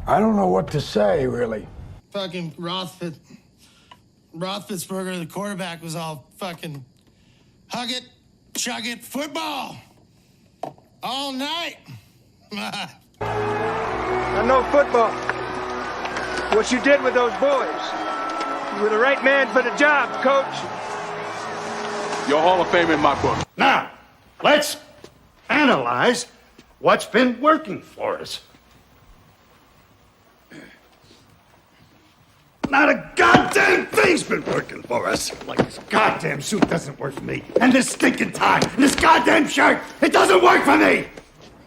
I don't know what to say, really. Fucking Roethlisberger, the quarterback, was all fucking hug it, chug it, football all night. I know football. What you did with those boys. You were the right man for the job, coach. You're Hall of Fame in my book. Now, let's analyze what's been working for us. Not a goddamn thing's been working for us. Like this goddamn suit doesn't work for me. And this stinking tie, and this goddamn shirt, it doesn't work for me!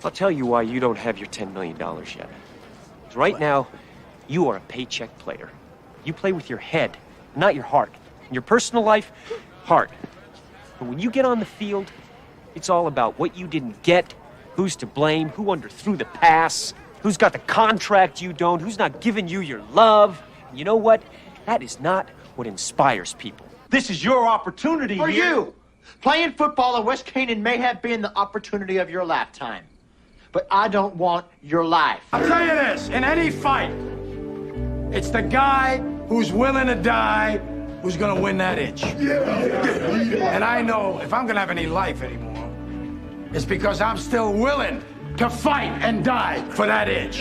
I'll tell you why you don't have your $10 million yet. 'Cause right now, you are a paycheck player. You play with your head, not your heart. In your personal life, heart. But when you get on the field, it's all about what you didn't get, who's to blame, who underthrew the pass, who's got the contract you don't, who's not giving you your love. You know what? That is not what inspires people. This is your opportunity For here. you. Playing football at West Canaan may have been the opportunity of your lifetime. But I don't want your life. I'll tell you this, in any fight, it's the guy who's willing to die who's gonna win that itch. And I know if I'm gonna have any life anymore, it's because I'm still willing to fight and die for that itch.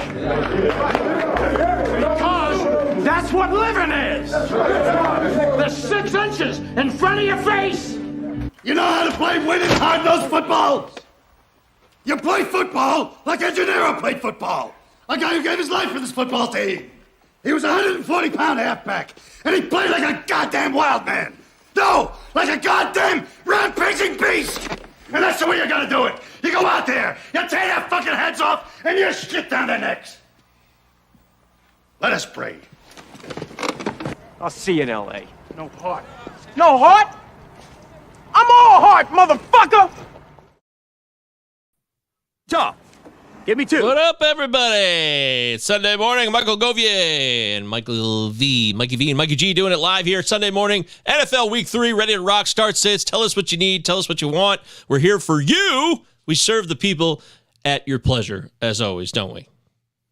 Because that's what living is. The 6 inches in front of your face. You know how to play winning hard-nosed football? You play football like a Gennaro played football. A guy who gave his life for this football team. He was a 140-pound halfback, and he played like a goddamn wild man. No, like a goddamn rampaging beast. And that's the way you gotta do it. You go out there, you tear their fucking heads off, and you shit down their necks. Let us pray. I'll see you in L.A. No heart. No heart? I'm all heart, motherfucker! Top. Give me 2. What up, everybody? It's Sunday morning. Michael Govier and Mikey V and Mikey G doing it live here Sunday morning. NFL Week 3, ready to rock, start, sits. Tell us what you need. Tell us what you want. We're here for you. We serve the people at your pleasure, as always, don't we?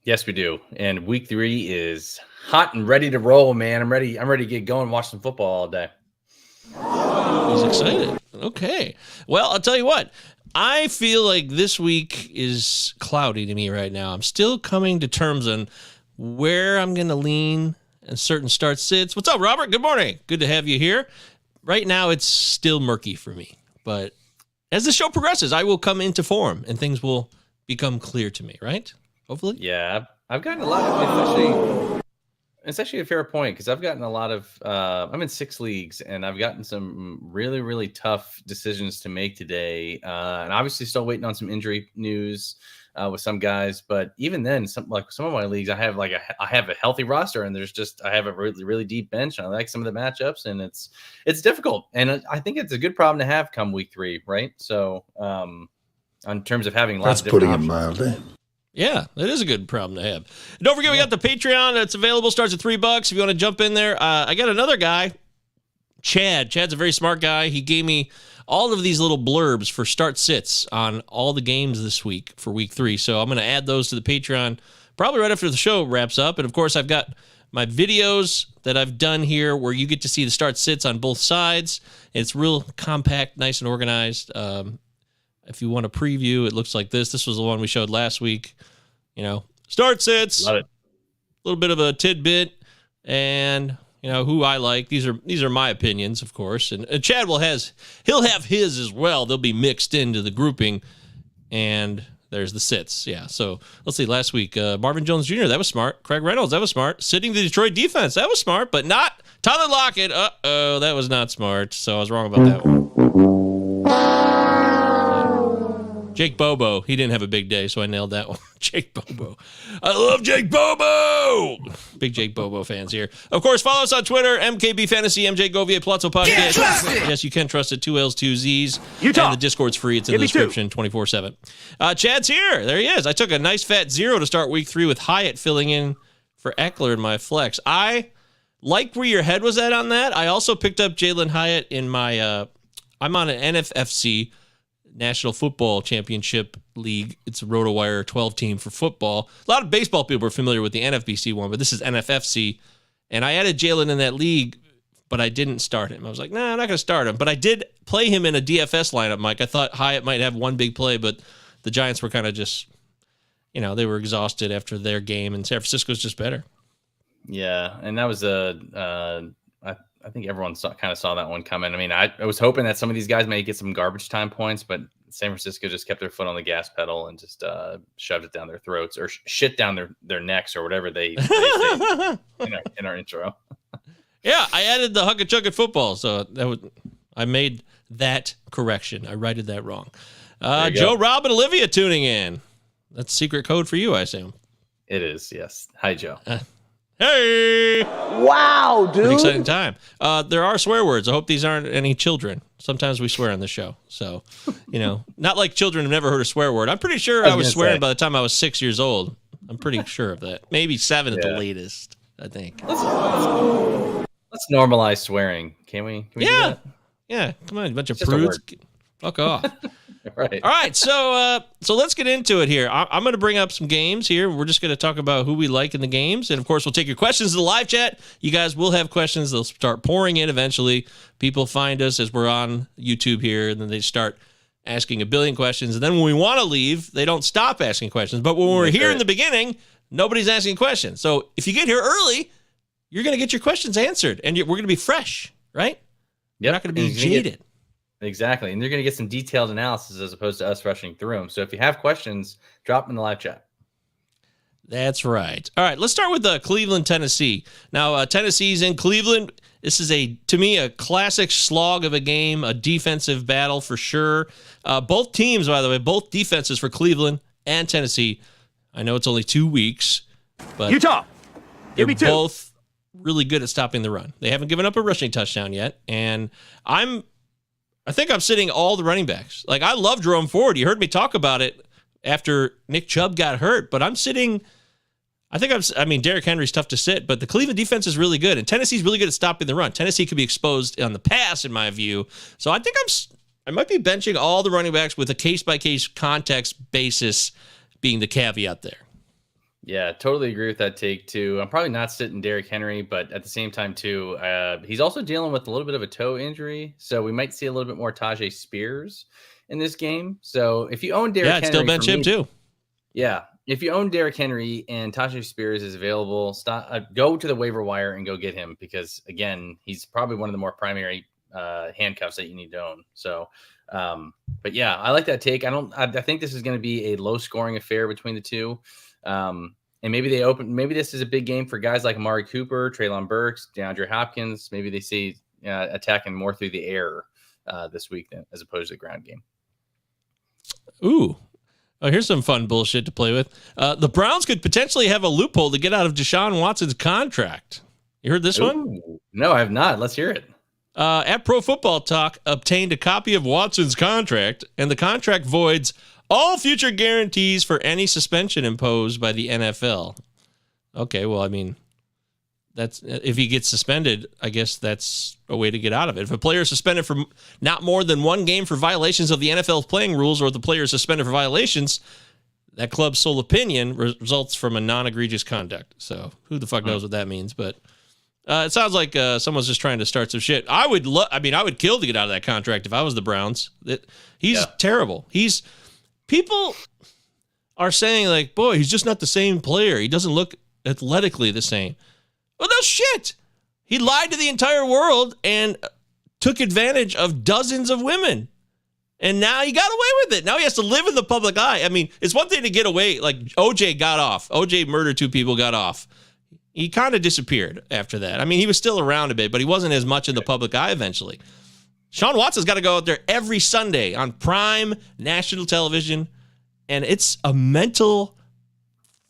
Yes, we do. And Week 3 is hot and ready to roll, man. I'm ready to get going and watch some football all day. He's excited. Okay. Well, I'll tell you what. I feel like this week is cloudy to me right now. I'm still coming to terms on where I'm going to lean and certain start sits. What's up, Robert? Good morning. Good to have you here. Right now, it's still murky for me. But as the show progresses, I will come into form and things will become clear to me, right? Hopefully. Yeah, I've gotten a lot of, it's actually a fair point because I've gotten a lot of, I'm in 6 leagues and I've gotten some really, really tough decisions to make today. And obviously still waiting on some injury news with some guys. But even then, some of my leagues, I have a healthy roster and I have a really, really deep bench. And I like some of the matchups and it's difficult. And I think it's a good problem to have come Week 3, right? So in terms of having lots of different options. That's putting it mildly. Yeah, that is a good problem to have. Don't forget, we got the Patreon that's available. Starts at $3 if you want to jump in there. I got another guy, Chad. Chad's a very smart guy. He gave me all of these little blurbs for start sits on all the games this week for Week 3. So I'm going to add those to the Patreon probably right after the show wraps up. And, of course, I've got my videos that I've done here where you get to see the start sits on both sides. It's real compact, nice and organized. If you want a preview, it looks like this. This was the one we showed last week. You know, start sits. Love it. A little bit of a tidbit, and you know who I like. These are my opinions, of course. And Chad he'll have his as well. They'll be mixed into the grouping. And there's the sits. Yeah. So let's see. Last week, Marvin Jones Jr. That was smart. Craig Reynolds. That was smart. Sitting the Detroit defense. That was smart, but not Tyler Lockett. That was not smart. So I was wrong about that one. Jake Bobo, he didn't have a big day, so I nailed that one. Jake Bobo. I love Jake Bobo! Big Jake Bobo fans here. Of course, follow us on Twitter, MKB Fantasy, MJ Govia, Palazzo Podcast. Yes, you can trust it. 2 L's, 2 Z's. Utah. And the Discord's free. It's in the description 24/7. Chad's here. There he is. I took a nice fat 0 to start Week 3 with Hyatt filling in for Eckler in my flex. I liked where your head was at on that. I also picked up Jalen Hyatt in my I'm on an NFFC, National Football Championship league. It's a RotoWire 12-team for football. A lot of baseball people are familiar with the NFBC one, but this is NFFC. And I added Jalen in that league, but I didn't start him. I was like, nah, I'm not going to start him. But I did play him in a DFS lineup, Mike. I thought Hyatt might have one big play, but the Giants were kind of just, they were exhausted after their game, and San Francisco's just better. Yeah, and that was I think everyone kind of saw that one coming. I mean, I was hoping that some of these guys may get some garbage time points, but San Francisco just kept their foot on the gas pedal and just shoved it down their throats, or shit down their necks, or whatever they say in our intro. Yeah, I added the Hugga Chugga football, so I made that correction. I righted that wrong. Joe, Rob, and Olivia tuning in. That's secret code for you, I assume. It is, yes. Hi, Joe. Hey! Wow, dude. An exciting time. There are swear words. I hope these aren't any children. Sometimes we swear on the show. So, not like children have never heard a swear word. I'm pretty sure I was swearing by the time I was 6 years old. I'm pretty sure of that. Maybe 7 at the latest, I think. Let's normalize swearing. Can we do that? Yeah. Come on, a bunch of prudes. Fuck off. Right. All right, so let's get into it here. I'm going to bring up some games here. We're just going to talk about who we like in the games, and of course, we'll take your questions in the live chat. You guys will have questions. They'll start pouring in eventually. People find us as we're on YouTube here, and then they start asking a billion questions. And then when we want to leave, they don't stop asking questions. But when we're here in the beginning, nobody's asking questions. So if you get here early, you're going to get your questions answered, and we're going to be fresh, right? You're not going to be jaded. Exactly. And you're going to get some detailed analysis as opposed to us rushing through them. So if you have questions, drop them in the live chat. That's right. All right, let's start with Cleveland, Tennessee. Now, Tennessee's in Cleveland. This is, to me, a classic slog of a game, a defensive battle for sure. Both teams, by the way, both defenses for Cleveland and Tennessee. I know it's only 2 weeks, but Utah, give me 2. Both really good at stopping the run. They haven't given up a rushing touchdown yet, and I think I'm sitting all the running backs. Like, I love Jerome Ford. You heard me talk about it after Nick Chubb got hurt, but I'm sitting. I mean, Derrick Henry's tough to sit, but the Cleveland defense is really good, and Tennessee's really good at stopping the run. Tennessee could be exposed on the pass, in my view. So I think I might be benching all the running backs with a case-by-case context basis being the caveat there. Yeah, totally agree with that take, too. I'm probably not sitting Derrick Henry, but at the same time, too, he's also dealing with a little bit of a toe injury, so we might see a little bit more Tajay Spears in this game. So if you own Derrick Henry... Yeah, still bench him, too. Yeah, if you own Derrick Henry and Tajay Spears is available, go to the waiver wire and go get him because, again, he's probably one of the more primary handcuffs that you need to own. So, but yeah, I like that take. I think this is going to be a low-scoring affair between the two. And maybe this is a big game for guys like Amari Cooper, Treylon Burks, DeAndre Hopkins. Maybe they see attacking more through the air this week as opposed to the ground game. Ooh. Oh, here's some fun bullshit to play with. The Browns could potentially have a loophole to get out of Deshaun Watson's contract. You heard this one? No, I have not. Let's hear it. At Pro Football Talk obtained a copy of Watson's contract, and the contract voids all future guarantees for any suspension imposed by the NFL. Okay, well, I mean, that's if he gets suspended, I guess that's a way to get out of it. If a player is suspended for not more than one game for violations of the NFL's playing rules, or the player is suspended for violations, that club's sole opinion results from a non-egregious conduct. So who the fuck knows what that means? But it sounds like someone's just trying to start some shit. I would kill to get out of that contract if I was the Browns. He's terrible. People are saying, like, boy, he's just not the same player. He doesn't look athletically the same. Well, no shit. He lied to the entire world and took advantage of dozens of women. And now he got away with it. Now he has to live in the public eye. I mean, it's one thing to get away. Like, OJ got off. OJ murdered 2 people, got off. He kind of disappeared after that. I mean, he was still around a bit, but he wasn't as much in the public eye eventually. Sean Watson's got to go out there every Sunday on prime national television, and it's a mental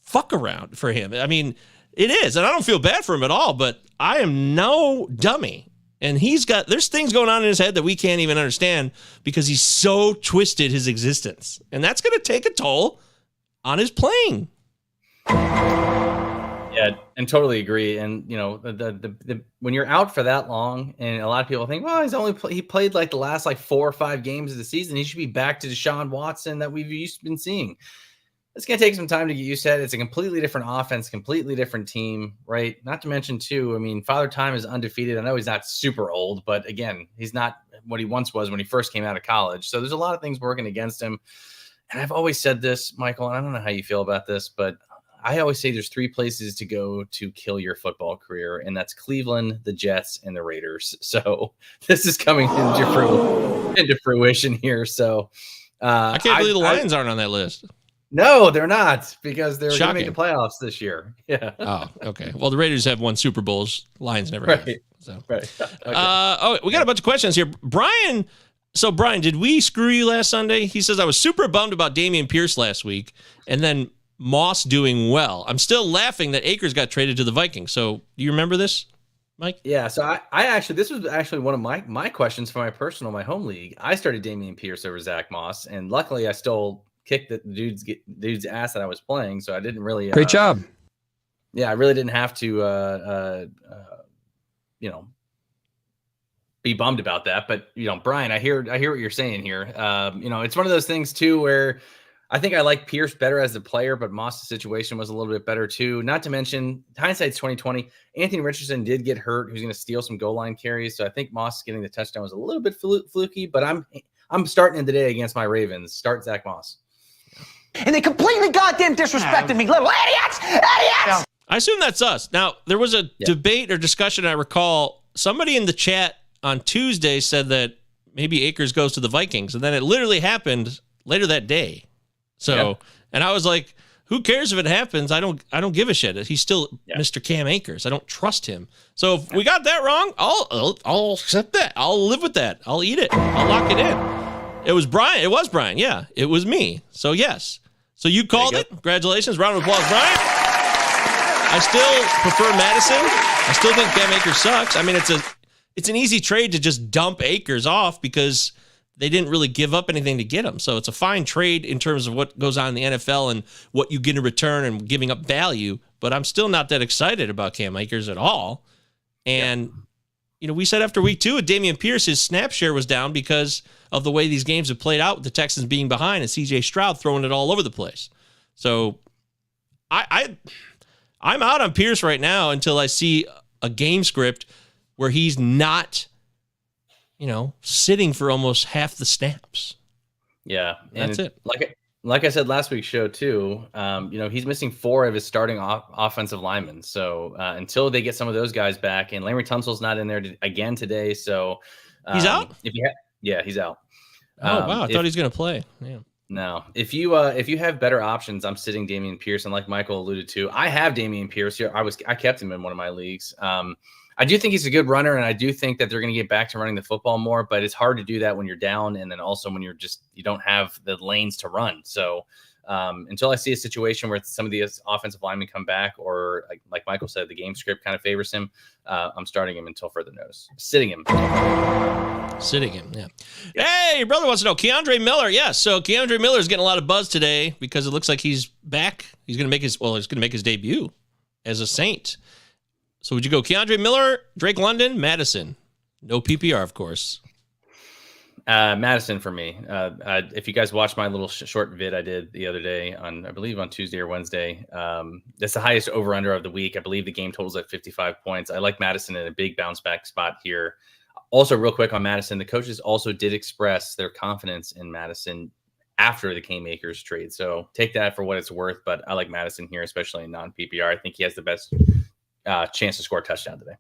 fuck around for him. I mean, it is, and I don't feel bad for him at all, but I am no dummy. And there's things going on in his head that we can't even understand because he's so twisted his existence. And that's going to take a toll on his playing. Yeah, Yeah, and totally agree. And the when you're out for that long, and a lot of people think, well, he played like the last like 4 or 5 games of the season. He should be back to Deshaun Watson that we've been seeing. It's going to take some time to get used to it. It's a completely different offense, completely different team, right? Not to mention, too, I mean, Father Time is undefeated. I know he's not super old, but again, he's not what he once was when he first came out of college. So there's a lot of things working against him. And I've always said this, Michael, and I don't know how you feel about this, but I always say there's 3 places to go to kill your football career, and that's Cleveland, the Jets, and the Raiders. So this is coming into fruition here. So I can't believe the Lions aren't on that list. No, they're not, because they're going to make the playoffs this year. Yeah. Oh, okay. Well, the Raiders have won Super Bowls. Lions never have. So. Right. Okay. We got a bunch of questions here. Brian, did we screw you last Sunday? He says, I was super bummed about Dameon Pierce last week, and then Moss doing well. I'm still laughing that Akers got traded to the Vikings. So do you remember this, Mike? Yeah. So this was actually one of my questions for my home league. I started Dameon Pierce over Zach Moss, and luckily I still kicked the dude's ass that I was playing, so I didn't really great job. Yeah, I really didn't have to be bummed about that. But Brian, I hear what you're saying here. It's one of those things too where I think I like Pierce better as a player, but Moss's situation was a little bit better too. Not to mention, hindsight's 2020. Anthony Richardson did get hurt, who's going to steal some goal line carries. So I think Moss getting the touchdown was a little bit fluky. But I'm starting in today against my Ravens. Start Zach Moss. And they completely goddamn disrespected me. Little idiots! Idiots! I assume that's us. Now, there was a debate or discussion, I recall. Somebody in the chat on Tuesday said that maybe Akers goes to the Vikings, and then it literally happened later that day. So, and I was like, who cares if it happens? I don't give a shit. He's still Mr. Cam Akers. I don't trust him. So if we got that wrong, I'll accept that. I'll live with that. I'll eat it. I'll lock it in. It was Brian. It was Brian. Yeah, it was me. So yes. So you called it. Congratulations. Round of applause, Brian. I still prefer Madison. I still think Cam Akers sucks. I mean, it's an easy trade to just dump Akers off because they didn't really give up anything to get him. So it's a fine trade in terms of what goes on in the NFL and what you get in return and giving up value. But I'm still not that excited about Cam Akers at all. And, we said after week 2 with Dameon Pierce, his snap share was down because of the way these games have played out with the Texans being behind and C.J. Stroud throwing it all over the place. So I'm out on Pierce right now until I see a game script where he's not, sitting for almost half the snaps. Yeah. And that's it. Like I said last week's show too, he's missing 4 of his starting offensive linemen. So until they get some of those guys back, and Larry Tunsil's not in there again today. So he's out? He's out. Oh, wow. I thought he was going to play. Yeah. No, if you have better options, I'm sitting Dameon Pierce, and like Michael alluded to, I have Dameon Pierce here. I kept him in one of my leagues. I do think he's a good runner, and I do think that they're going to get back to running the football more, but it's hard to do that when you're down, and then also when you don't have the lanes to run. So until I see a situation where some of these offensive linemen come back, or like Michael said, the game script kind of favors him, I'm starting him until further notice. Sitting him, yeah. Hey, your brother wants to know, Keandre Miller. Yes, so Keandre Miller is getting a lot of buzz today because it looks like he's back. He's going to make his debut as a Saint. So would you go Keandre Miller, Drake London, Madison? No PPR, of course. Madison for me. If you guys watched my little short vid I did the other day I believe on Tuesday or Wednesday, that's the highest over-under of the week. I believe the game total's at 55 points. I like Madison in a big bounce back spot here. Also, real quick on Madison, the coaches also did express their confidence in Madison after the Cam Akers trade. So take that for what it's worth. But I like Madison here, especially in non-PPR. I think he has the best chance to score a touchdown today.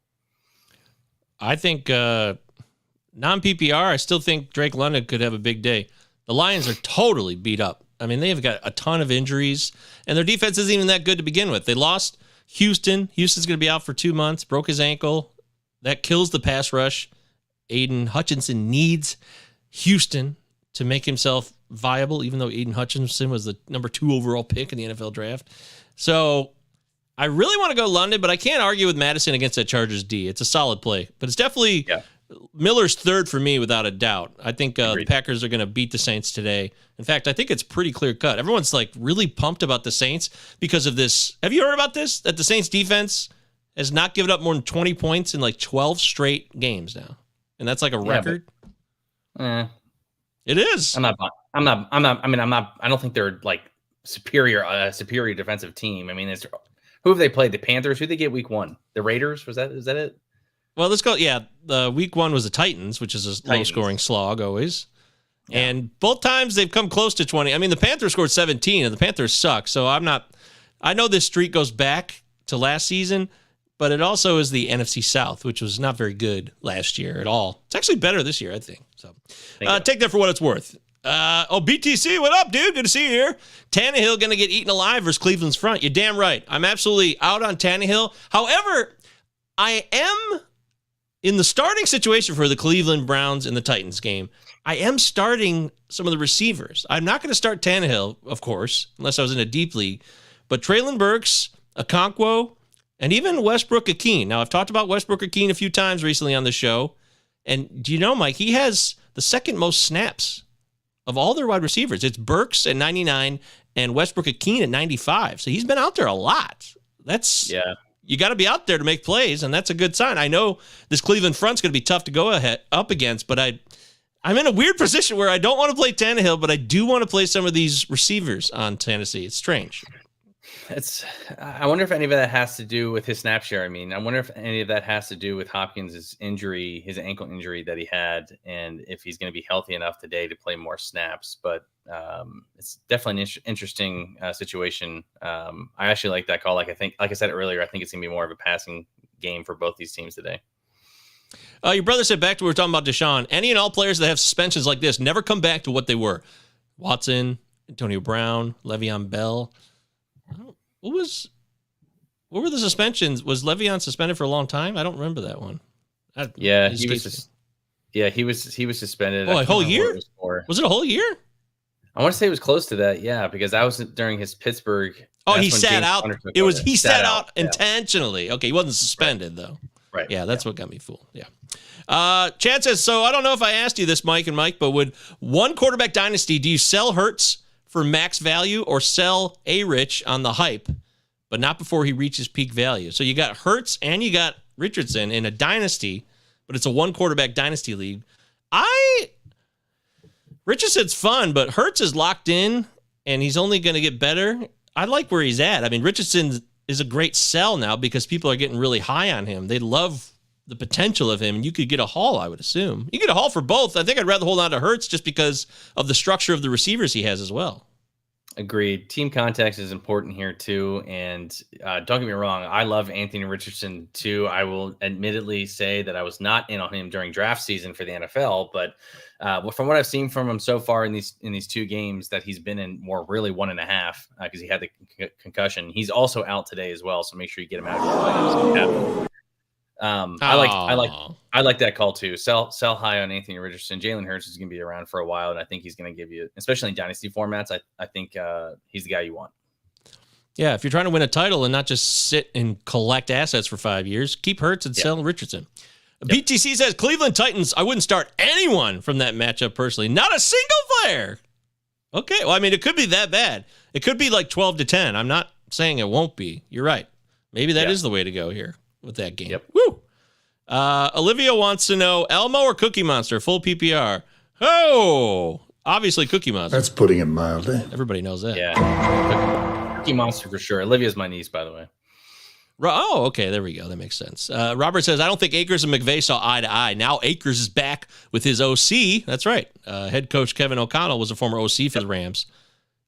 I think non-PPR, I still think Drake London could have a big day. The Lions are totally beat up. I mean, they've got a ton of injuries, and their defense isn't even that good to begin with. They lost Houston. Houston's going to be out for 2 months, broke his ankle. That kills the pass rush. Aiden Hutchinson needs Houston to make himself viable, even though Aiden Hutchinson was the number 2 overall pick in the NFL draft. So I really want to go London, but I can't argue with Madison against that Chargers D. It's a solid play, but it's definitely Miller's third for me without a doubt. I think the Packers are going to beat the Saints today. In fact, I think it's pretty clear cut. Everyone's like really pumped about the Saints because of this. Have you heard about this? That the Saints defense has not given up more than 20 points in like 12 straight games now. And that's like a record. It is. I don't think they're like superior defensive team. I mean, who have they played? The Panthers? Who they get week 1? The Raiders? Is that it? Well, let's go. Yeah, the week 1 was the Titans, which is a low-scoring slog always. Yeah. And both times they've come close to 20. I mean, the Panthers scored 17, and the Panthers suck. So I know this streak goes back to last season, but it also is the NFC South, which was not very good last year at all. It's actually better this year, I think. So take that for what it's worth. BTC, what up, dude? Good to see you here. Tannehill going to get eaten alive versus Cleveland's front. You're damn right. I'm absolutely out on Tannehill. However, I am in the starting situation for the Cleveland Browns and the Titans game. I am starting some of the receivers. I'm not going to start Tannehill, of course, unless I was in a deep league. But Treylon Burks, Okonkwo, and even Westbrook-Ikhine. Now, I've talked about Westbrook-Ikhine a few times recently on the show. And do you know, Mike, he has the second most snaps of all their wide receivers. It's Burks at 99 and Westbrook-Ikhine at 95. So he's been out there a lot. You got to be out there to make plays, and that's a good sign. I know this Cleveland front's going to be tough to go up against, but I'm in a weird position where I don't want to play Tannehill, but I do want to play some of these receivers on Tennessee. It's strange. I wonder if any of that has to do with his snap share. I mean, I wonder if any of that has to do with Hopkins' injury, his ankle injury that he had, and if he's going to be healthy enough today to play more snaps. But it's definitely an interesting situation. I actually like that call. Like I said earlier, I think it's going to be more of a passing game for both these teams today. Your brother said back to what we were talking about Deshaun. Any and all players that have suspensions like this never come back to what they were. Watson, Antonio Brown, Le'Veon Bell. What were the suspensions? Was Le'Veon suspended for a long time? I don't remember that one. He was suspended. Oh, a whole year? Was it a whole year? I want to say it was close to that. Yeah, because I was during his Pittsburgh. Oh, he sat out. He sat out intentionally. Okay, he wasn't suspended though. Right. Yeah, that's what got me fooled. Yeah. Chad says, so I don't know if I asked you this, Mike and Mike, but would one quarterback dynasty, do you sell Hurts for max value or sell A-Rich on the hype, but not before he reaches peak value? So you got Hurts and you got Richardson in a dynasty, but it's a one quarterback dynasty league. Richardson's fun, but Hurts is locked in and he's only going to get better. I like where he's at. I mean, Richardson is a great sell now because people are getting really high on him. They love the potential of him, and you could get a haul, I would assume. You get a haul for both. I think I'd rather hold on to Hurts just because of the structure of the receivers he has as well. Agreed. Team context is important here too. And don't get me wrong, I love Anthony Richardson too. I will admittedly say that I was not in on him during draft season for the NFL, but from what I've seen from him so far in these two games that he's been in, more really 1.5 because he had the concussion. He's also out today as well, so make sure you get him out of your lineups. I like that call too. Sell high on Anthony Richardson. Jalen Hurts is going to be around for a while, and I think he's going to give you, especially in dynasty formats, I think he's the guy you want. Yeah, if you're trying to win a title and not just sit and collect assets for 5 years, keep Hurts and sell Richardson. Yep. BTC says Cleveland Titans. I wouldn't start anyone from that matchup personally. Not a single player. Okay, well, I mean, it could be that bad. It could be like 12-10. I'm not saying it won't be. You're right. Maybe that is the way to go here with that game. Yep. Woo! Olivia wants to know, Elmo or Cookie Monster, full PPR? Oh, obviously Cookie Monster. That's putting it mildly. Everybody knows that. Yeah. Cookie Monster for sure. Olivia's my niece, by the way. Oh, okay. There we go. That makes sense. Robert says, I don't think Akers and McVay saw eye to eye. Now Akers is back with his OC. That's right. Head coach Kevin O'Connell was a former OC for the Rams.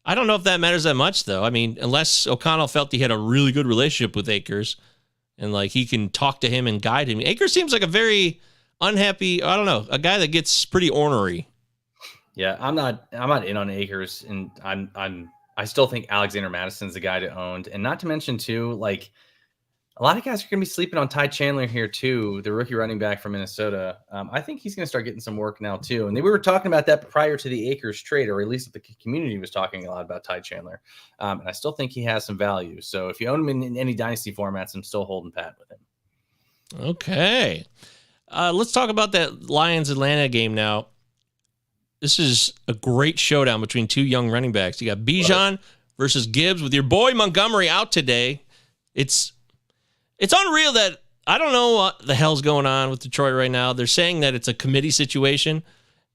I don't know if that matters that much, though. I mean, unless O'Connell felt he had a really good relationship with Akers and like he can talk to him and guide him. Akers seems like a very unhappy, I don't know, a guy that gets pretty ornery. Yeah, I'm not in on Akers, and I still think Alexander Madison's the guy to own. And not to mention too, like, a lot of guys are going to be sleeping on Ty Chandler here too, the rookie running back from Minnesota. I think he's going to start getting some work now too. And we were talking about that prior to the Akers trade, or at least the community was talking a lot about Ty Chandler. And I still think he has some value. So if you own him in any dynasty formats, I'm still holding pat with him. Okay. Let's talk about that Lions-Atlanta game now. This is a great showdown between two young running backs. You got Bijan versus Gibbs with your boy Montgomery out today. It's unreal that I don't know what the hell's going on with Detroit right now. They're saying that it's a committee situation.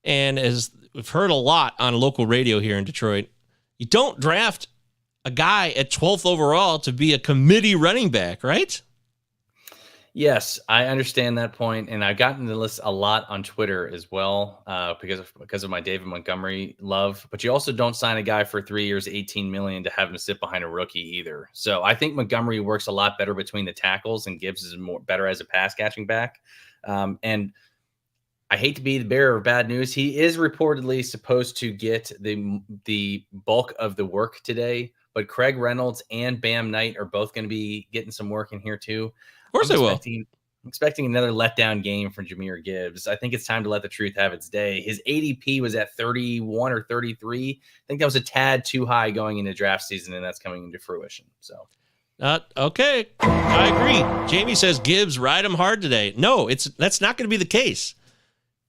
And as we've heard a lot on local radio here in Detroit, you don't draft a guy at 12th overall to be a committee running back, right? Yes, I understand that point, and I've gotten this a lot on Twitter as well because of my David Montgomery love. But you also don't sign a guy for 3 years, $18 million to have him sit behind a rookie either. So I think Montgomery works a lot better between the tackles, and Gibbs is better as a pass catching back. And I hate to be the bearer of bad news. He is reportedly supposed to get the bulk of the work today, but Craig Reynolds and Bam Knight are both going to be getting some work in here too. Of course they will. I'm expecting another letdown game from Jahmyr Gibbs. I think it's time to let the truth have its day. His ADP was at 31 or 33. I think that was a tad too high going into draft season, and that's coming into fruition. So, okay, I agree. Jamie says Gibbs ride him hard today. No, that's not going to be the case.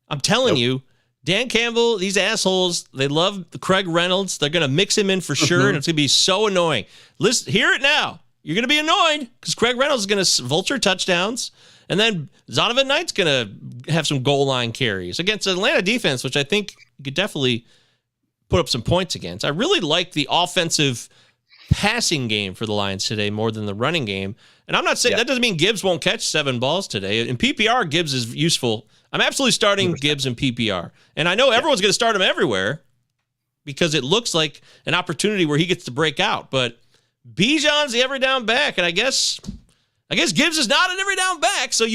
I'm telling you, Dan Campbell, these assholes, they love Craig Reynolds. They're going to mix him in for sure, and it's going to be so annoying. Listen, hear it now. You're going to be annoyed because Craig Reynolds is going to vulture touchdowns, and then Zonovan Knight's going to have some goal line carries against Atlanta defense, which I think you could definitely put up some points against. I really like the offensive passing game for the Lions today more than the running game. And I'm not saying that doesn't mean Gibbs won't catch 7 balls today. In PPR, Gibbs is useful. I'm absolutely starting 100%. Gibbs in PPR. And I know everyone's going to start him everywhere because it looks like an opportunity where he gets to break out. But Bijan's the every down back, and I guess Gibbs is not an every down back. So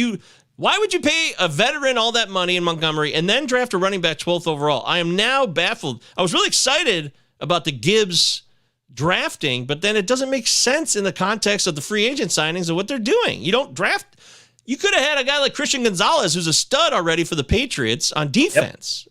why would you pay a veteran all that money in Montgomery and then draft a running back 12th overall? I am now baffled. I was really excited about the Gibbs drafting, but then it doesn't make sense in the context of the free agent signings and what they're doing. You don't draft. You could have had a guy like Christian Gonzalez, who's a stud already for the Patriots on defense.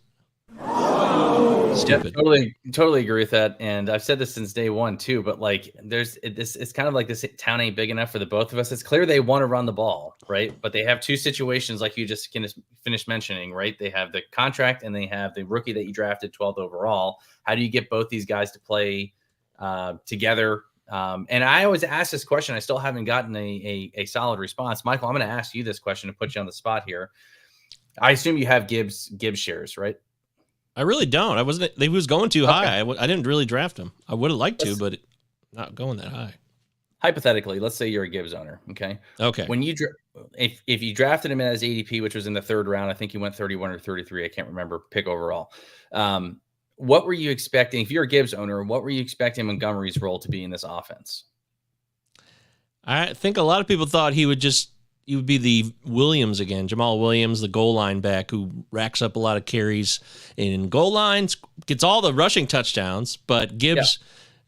Stupid. Yeah, totally agree with that. And I've said this since day one too, but like it's kind of like this town ain't big enough for the both of us. It's clear they want to run the ball, right? But they have two situations like you just finished mentioning, right? They have the contract and they have the rookie that you drafted 12th overall. How do you get both these guys to play together? And I always ask this question. I still haven't gotten a solid response. Michael, I'm going to ask you this question to put you on the spot here. I assume you have Gibbs shares, right? I really don't. He was going too high. I didn't really draft him. I would have liked to, but not going that high. Hypothetically, let's say you're a Gibbs owner. Okay. When you if you drafted him as ADP, which was in the 3rd round, I think you went 31 or 33. I can't remember pick overall. What were you expecting? If you're a Gibbs owner, what were you expecting Montgomery's role to be in this offense? I think a lot of people thought he would be the Williams again, Jamal Williams, the goal line back who racks up a lot of carries in goal lines, gets all the rushing touchdowns. But Gibbs,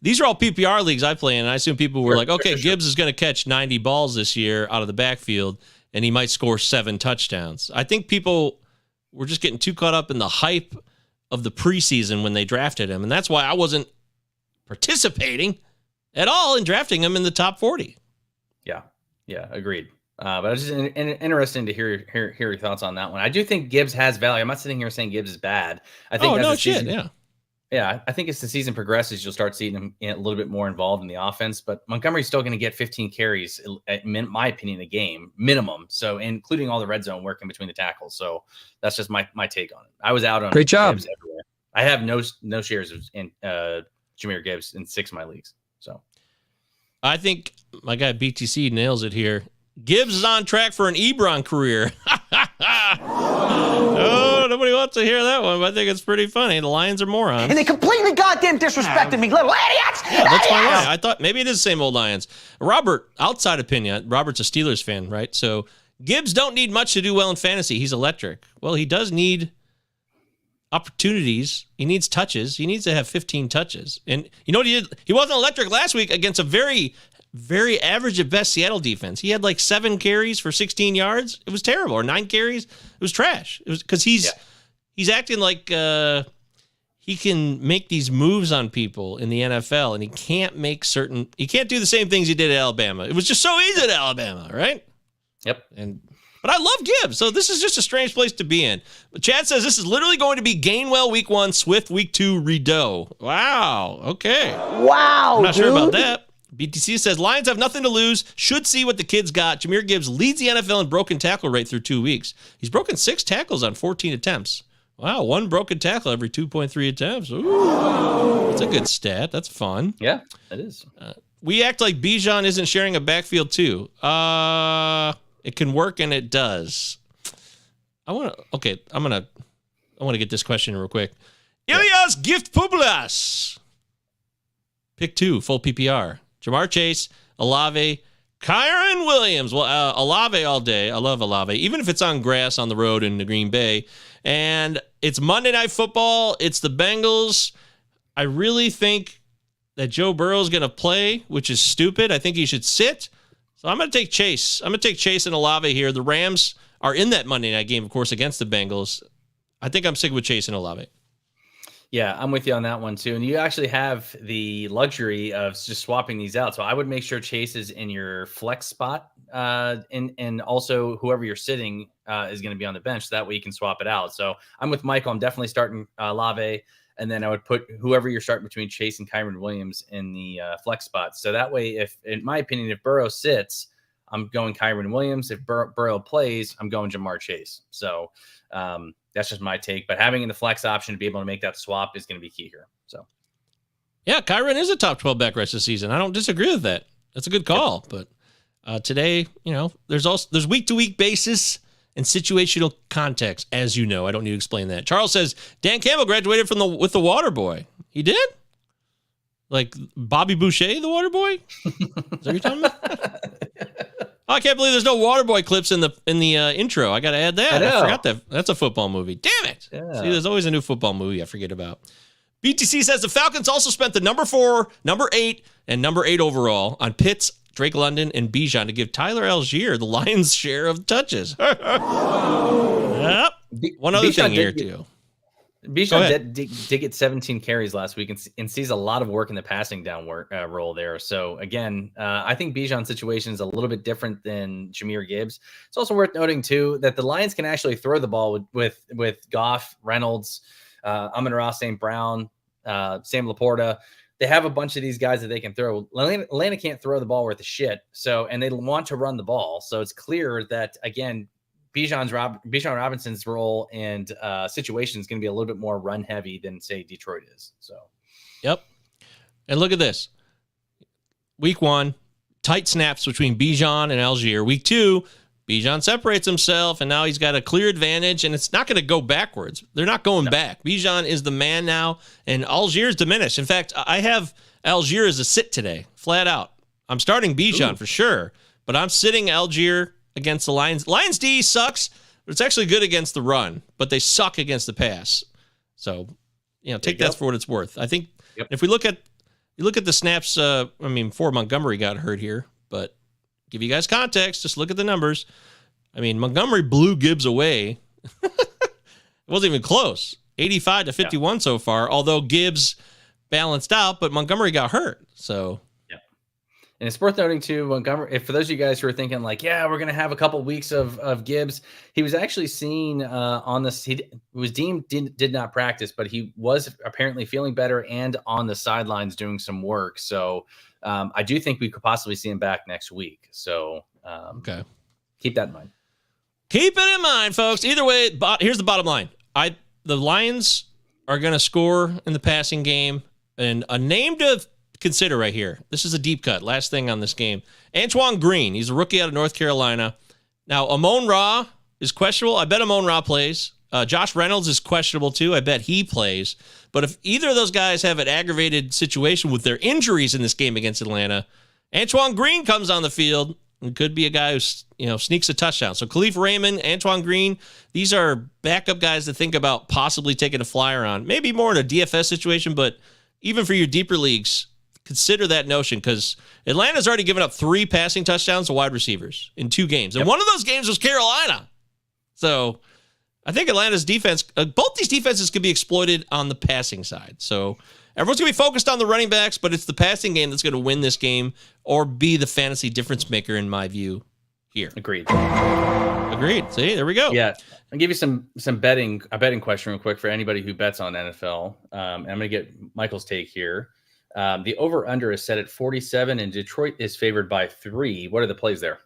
these are all PPR leagues I play in, and I assume people were Gibbs is going to catch 90 balls this year out of the backfield, and he might score 7 touchdowns. I think people were just getting too caught up in the hype of the preseason when they drafted him, and that's why I wasn't participating at all in drafting him in the top 40. Yeah, agreed. But it's just interesting to hear your thoughts on that one. I do think Gibbs has value. I'm not sitting here saying Gibbs is bad. I think I think as the season progresses, you'll start seeing him a little bit more involved in the offense. But Montgomery's still going to get 15 carries, in my opinion, a game minimum. So including all the red zone work in between the tackles. So that's just my take on it. I was out on great job. Gibbs everywhere. I have no shares in Jahmyr Gibbs in 6 of my leagues. So I think my guy BTC nails it here. Gibbs is on track for an Ebron career. Oh, nobody wants to hear that one, but I think it's pretty funny. The Lions are morons. And they completely goddamn disrespected me, little idiots! Yeah, that's my line. I thought maybe it is the same old Lions. Robert, outside opinion, Robert's a Steelers fan, right? So Gibbs don't need much to do well in fantasy. He's electric. Well, he does need opportunities. He needs touches. He needs to have 15 touches. And you know what he did? He wasn't electric last week against a very average at best Seattle defense. He had like 7 carries for 16 yards. It was terrible. Or 9 carries. It was trash. It was because he's acting like he can make these moves on people in the NFL, and he can't do the same things he did at Alabama. It was just so easy at Alabama, right? Yep. And But I love Gibbs, so this is just a strange place to be in. But Chad says this is literally going to be Gainwell week 1, Swift week 2, Rideau. Wow, okay. Wow, I'm not dude. sure about that. BTC says, Lions have nothing to lose, should see what the kids got. Jahmyr Gibbs leads the NFL in broken tackle rate through 2 weeks. He's broken 6 tackles on 14 attempts. Wow, 1 broken tackle every 2.3 attempts. Ooh, that's a good stat. That's fun. Yeah, that is. We act like Bijan isn't sharing a backfield too. It can work and it does. I want to get this question real quick. Ilias Gift Publias. Pick 2, full PPR. Jamar Chase, Olave, Kyron Williams. Well, Olave all day. I love Olave, even if it's on grass on the road in the Green Bay. And it's Monday Night Football. It's the Bengals. I really think that Joe Burrow's going to play, which is stupid. I think he should sit. So I'm going to take Chase. I'm going to take Chase and Olave here. The Rams are in that Monday night game, of course, against the Bengals. I think I'm sticking with Chase and Olave. Yeah, I'm with you on that one too. And you actually have the luxury of just swapping these out. So I would make sure Chase is in your flex spot, and also whoever you're sitting is going to be on the bench. So that way you can swap it out. So I'm with Michael. I'm definitely starting Olave, and then I would put whoever you're starting between Chase and Kyron Williams in the flex spot. So that way, if in my opinion, if Burrow sits, I'm going Kyron Williams. If Burrow plays, I'm going Jamar Chase. So that's just my take. But having the flex option to be able to make that swap is going to be key here. So, yeah, Kyron is a top 12 back rest of the season. I don't disagree with that. That's a good call. Yep. But today, there's week-to-week basis and situational context, as you know. I don't need to explain that. Charles says Dan Campbell graduated with the Water Boy. He did? Like Bobby Boucher, the Water Boy? Is that what you're talking about? Oh, I can't believe there's no Waterboy clips in the intro. I got to add that. I forgot that. That's a football movie. Damn it. Yeah. See, there's always a new football movie I forget about. BTC says the Falcons also spent the number 4, number 8, and number 8 overall on Pitts, Drake London, and Bijan to give Tyler Algier the Lions' share of touches. Yep. One other thing here, too. Bijan did get 17 carries last week and sees a lot of work in the passing down role there. So again, I think Bijan's situation is a little bit different than Jahmyr Gibbs. It's also worth noting too that the Lions can actually throw the ball with Goff, Reynolds, Amon-Ra St. Brown, Sam Laporta. They have a bunch of these guys that they can throw. Atlanta can't throw the ball worth a shit. So, and they want to run the ball. So it's clear that again, Bijan Robinson's role and situation is going to be a little bit more run heavy than say Detroit is. So, yep. And look at this. Week 1, tight snaps between Bijan and Algier. Week 2, Bijan separates himself, and now he's got a clear advantage, and it's not going to go backwards. They're not going back. Bijan is the man now, and Algier's diminished. In fact, I have Algier as a sit today, flat out. I'm starting Bijan for sure, but I'm sitting Algier against the Lions. Lions D sucks, but it's actually good against the run, but they suck against the pass. So, take that for what it's worth. I think if you look at the snaps, before Montgomery got hurt here, but give you guys context, just look at the numbers. I mean, Montgomery blew Gibbs away. It wasn't even close. 85 to 51 so far, although Gibbs balanced out, but Montgomery got hurt. So, and it's worth noting too, Montgomery, if for those of you guys who are thinking like, yeah, we're going to have a couple weeks of Gibbs, he was actually seen on this. He was deemed did not practice, but he was apparently feeling better and on the sidelines doing some work. So I do think we could possibly see him back next week. So okay, keep that in mind. Keep it in mind, folks. Either way, here's the bottom line. The Lions are going to score in the passing game, and a name to consider right here. This is a deep cut. Last thing on this game. Antoine Green. He's a rookie out of North Carolina. Now, Amon-Ra is questionable. I bet Amon-Ra plays. Josh Reynolds is questionable too. I bet he plays. But if either of those guys have an aggravated situation with their injuries in this game against Atlanta, Antoine Green comes on the field and could be a guy who sneaks a touchdown. So Khalif Raymond, Antoine Green, these are backup guys to think about possibly taking a flyer on. Maybe more in a DFS situation, but even for your deeper leagues, consider that notion because Atlanta's already given up 3 passing touchdowns to wide receivers in 2 games. And one of those games was Carolina. So I think Atlanta's defense, both these defenses could be exploited on the passing side. So everyone's going to be focused on the running backs, but it's the passing game that's going to win this game or be the fantasy difference maker, in my view, here. Agreed. See, there we go. Yeah, I'll give you some a betting question real quick for anybody who bets on NFL. I'm going to get Michael's take here. The over/under is set at 47, and Detroit is favored by 3. What are the plays there?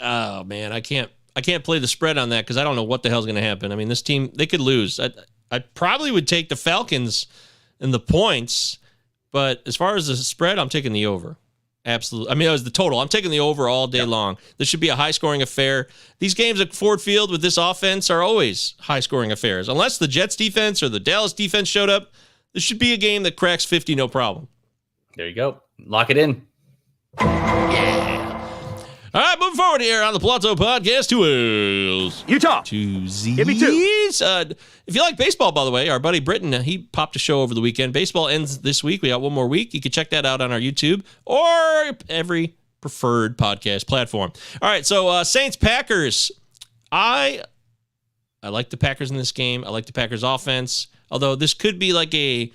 Oh man, I can't play the spread on that because I don't know what the hell's going to happen. I mean, this team, they could lose. I probably would take the Falcons in the points, but as far as the spread, I'm taking the over. Absolutely. I mean, it was the total. I'm taking the over all day long. This should be a high-scoring affair. These games at Ford Field with this offense are always high-scoring affairs. Unless the Jets defense or the Dallas defense showed up, this should be a game that cracks 50, no problem. There you go. Lock it in. All right, moving forward here on the Palazzo Podcast, to L's. Utah. To Z's. Give me 2. If you like baseball, by the way, our buddy Britton, he popped a show over the weekend. Baseball ends this week. We got one more week. You can check that out on our YouTube or every preferred podcast platform. All right, so Saints-Packers. I like the Packers in this game. I like the Packers offense, although this could be like a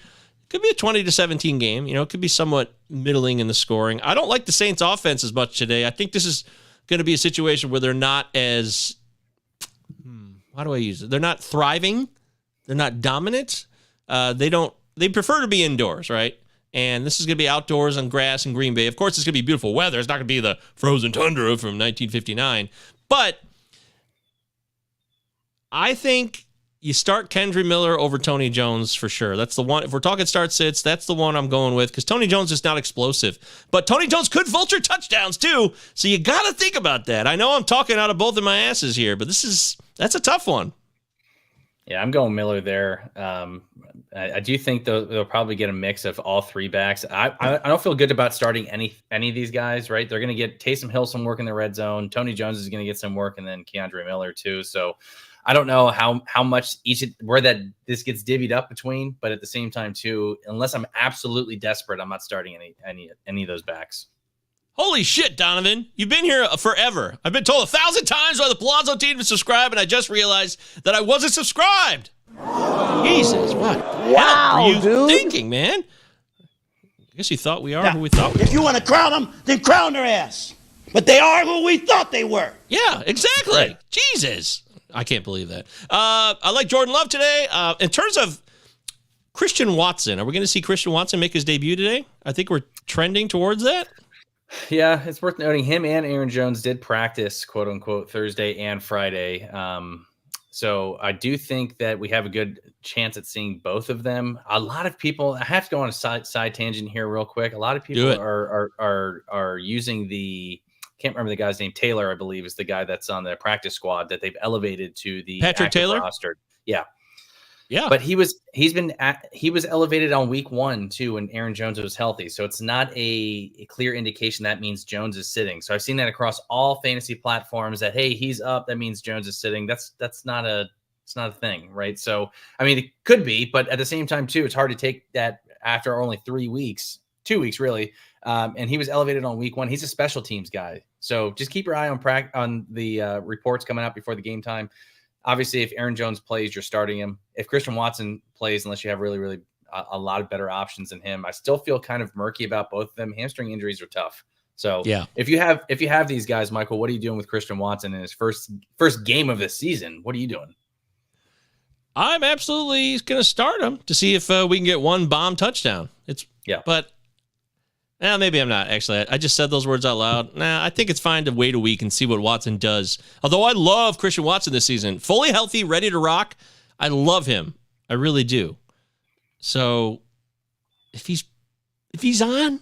20-17 game. You know, it could be somewhat middling in the scoring. I don't like the Saints offense as much today. I think this is going to be a situation where they're not as, how do I use it? They're not thriving. They're not dominant. They prefer to be indoors, right? And this is going to be outdoors on grass in Green Bay. Of course, it's going to be beautiful weather. It's not going to be the frozen tundra from 1959. But I think you start Kendry Miller over Tony Jones for sure. That's the one. If we're talking start-sits, that's the one I'm going with because Tony Jones is not explosive. But Tony Jones could vulture touchdowns too, so you got to think about that. I know I'm talking out of both of my asses here, but that's a tough one. Yeah, I'm going Miller there. I do think they'll probably get a mix of all 3 backs. I don't feel good about starting any of these guys, right? They're going to get Taysom Hill some work in the red zone. Tony Jones is going to get some work, and then Keandre Miller too. So I don't know how much where this gets divvied up between, but at the same time too, unless I'm absolutely desperate, I'm not starting any of those backs. Holy shit, Donovan. You've been here forever. I've been told 1,000 times by the Palazzo team to subscribe, and I just realized that I wasn't subscribed. Jesus, what the hell were you thinking, man? I guess you thought we are who we thought we were. If you want to crown them, then crown their ass. But they are who we thought they were. Yeah, exactly. Right. Jesus. I can't believe that. I like Jordan Love today. In terms of Christian Watson, are we going to see Christian Watson make his debut today? I think we're trending towards that. Yeah, it's worth noting him and Aaron Jones did practice, quote unquote, Thursday and Friday. So I do think that we have a good chance at seeing both of them. A lot of people, I have to go on a side tangent here real quick. A lot of people are using can't remember the guy's name. Taylor, I believe, is the guy that's on the practice squad that they've elevated to the Patrick Taylor roster. Yeah. Yeah. But he was elevated on week 1 too when Aaron Jones was healthy. So it's not a clear indication that means Jones is sitting. So I've seen that across all fantasy platforms that, hey, he's up, that means Jones is sitting. It's not a thing, right? So I mean, it could be, but at the same time too, it's hard to take that after only 2 weeks really. And he was elevated on week 1. He's a special teams guy. So just keep your eye on the reports coming out before the game time. Obviously, if Aaron Jones plays, you're starting him. If Christian Watson plays, unless you have really, really a lot of better options than him, I still feel kind of murky about both of them. Hamstring injuries are tough. So yeah, if you have these guys, Michael, what are you doing with Christian Watson in his first game of the season? What are you doing? I'm absolutely going to start him to see if we can get one bomb touchdown. But maybe I'm not, actually. I just said those words out loud. I think it's fine to wait a week and see what Watson does. Although I love Christian Watson this season. Fully healthy, ready to rock. I love him. I really do. So if he's on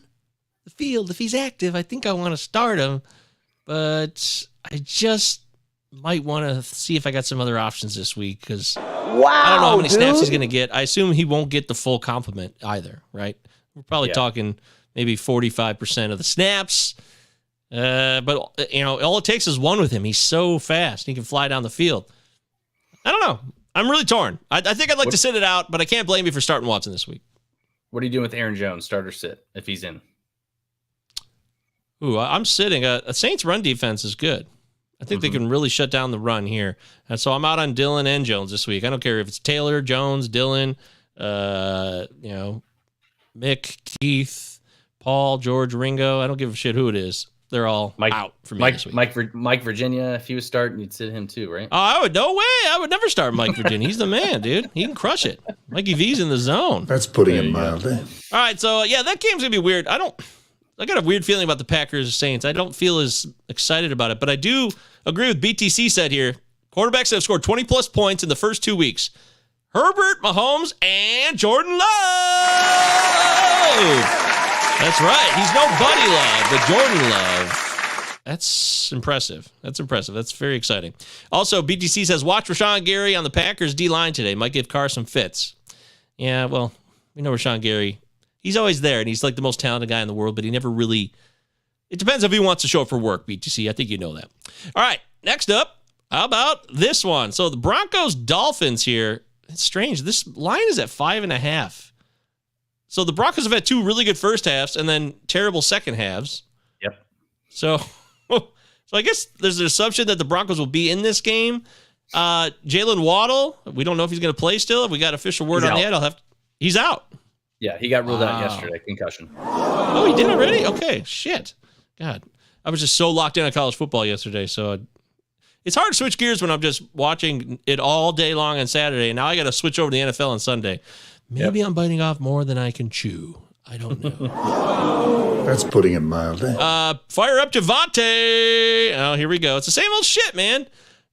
the field, if he's active, I think I want to start him. But I just might want to see if I got some other options this week because I don't know how many snaps he's going to get. I assume he won't get the full complement either, right? We're probably talking maybe 45% of the snaps. But, all it takes is one with him. He's so fast. He can fly down the field. I don't know. I'm really torn. I think I'd like to sit it out, but I can't blame you for starting Watson this week. What are you doing with Aaron Jones, start or sit, if he's in? Ooh, I'm sitting. A Saints run defense is good. I think they can really shut down the run here. And so I'm out on Dillon and Jones this week. I don't care if it's Taylor, Jones, Dillon, Mick, Keith, Paul, George, Ringo. I don't give a shit who it is. they're all out for me this week. Mike Virginia, if he was starting, you'd sit him too, right? Oh, no way. I would never start Mike Virginia. He's the man, dude. He can crush it. Mikey V's in the zone. That's putting it mildly. All right, so yeah, that game's gonna be weird. I got a weird feeling about the Packers Saints. I don't feel as excited about it, but I do agree with BTC said here. Quarterbacks that have scored 20-plus points in the first 2 weeks. Herbert, Mahomes, and Jordan Love. That's right. He's no Buddy Love, but Jordan Love. That's impressive. That's very exciting. Also, BTC says, watch Rashawn Gary on the Packers D-line today. Might give Carr some fits. Yeah, well, we know Rashawn Gary. He's always there, and he's like the most talented guy in the world, but he never really... It depends if he wants to show up for work, BTC. I think you know that. All right, next up, how about this one? So the Broncos-Dolphins here. It's strange. This line is at 5.5. So the Broncos have had 2 really good first halves and then terrible second halves. Yep. So I guess there's an assumption that the Broncos will be in this game. Jalen Waddle, we don't know if he's going to play still. If we got official word on that, he's out. Yeah, he got ruled out yesterday, concussion. Oh, he did already? Okay, shit. God, I was just so locked in on college football yesterday, so it's hard to switch gears when I'm just watching it all day long on Saturday, and now I got to switch over to the NFL on Sunday. Maybe I'm biting off more than I can chew. I don't know. That's putting it mildly. Fire up Javonte. Oh, here we go. It's the same old shit, man.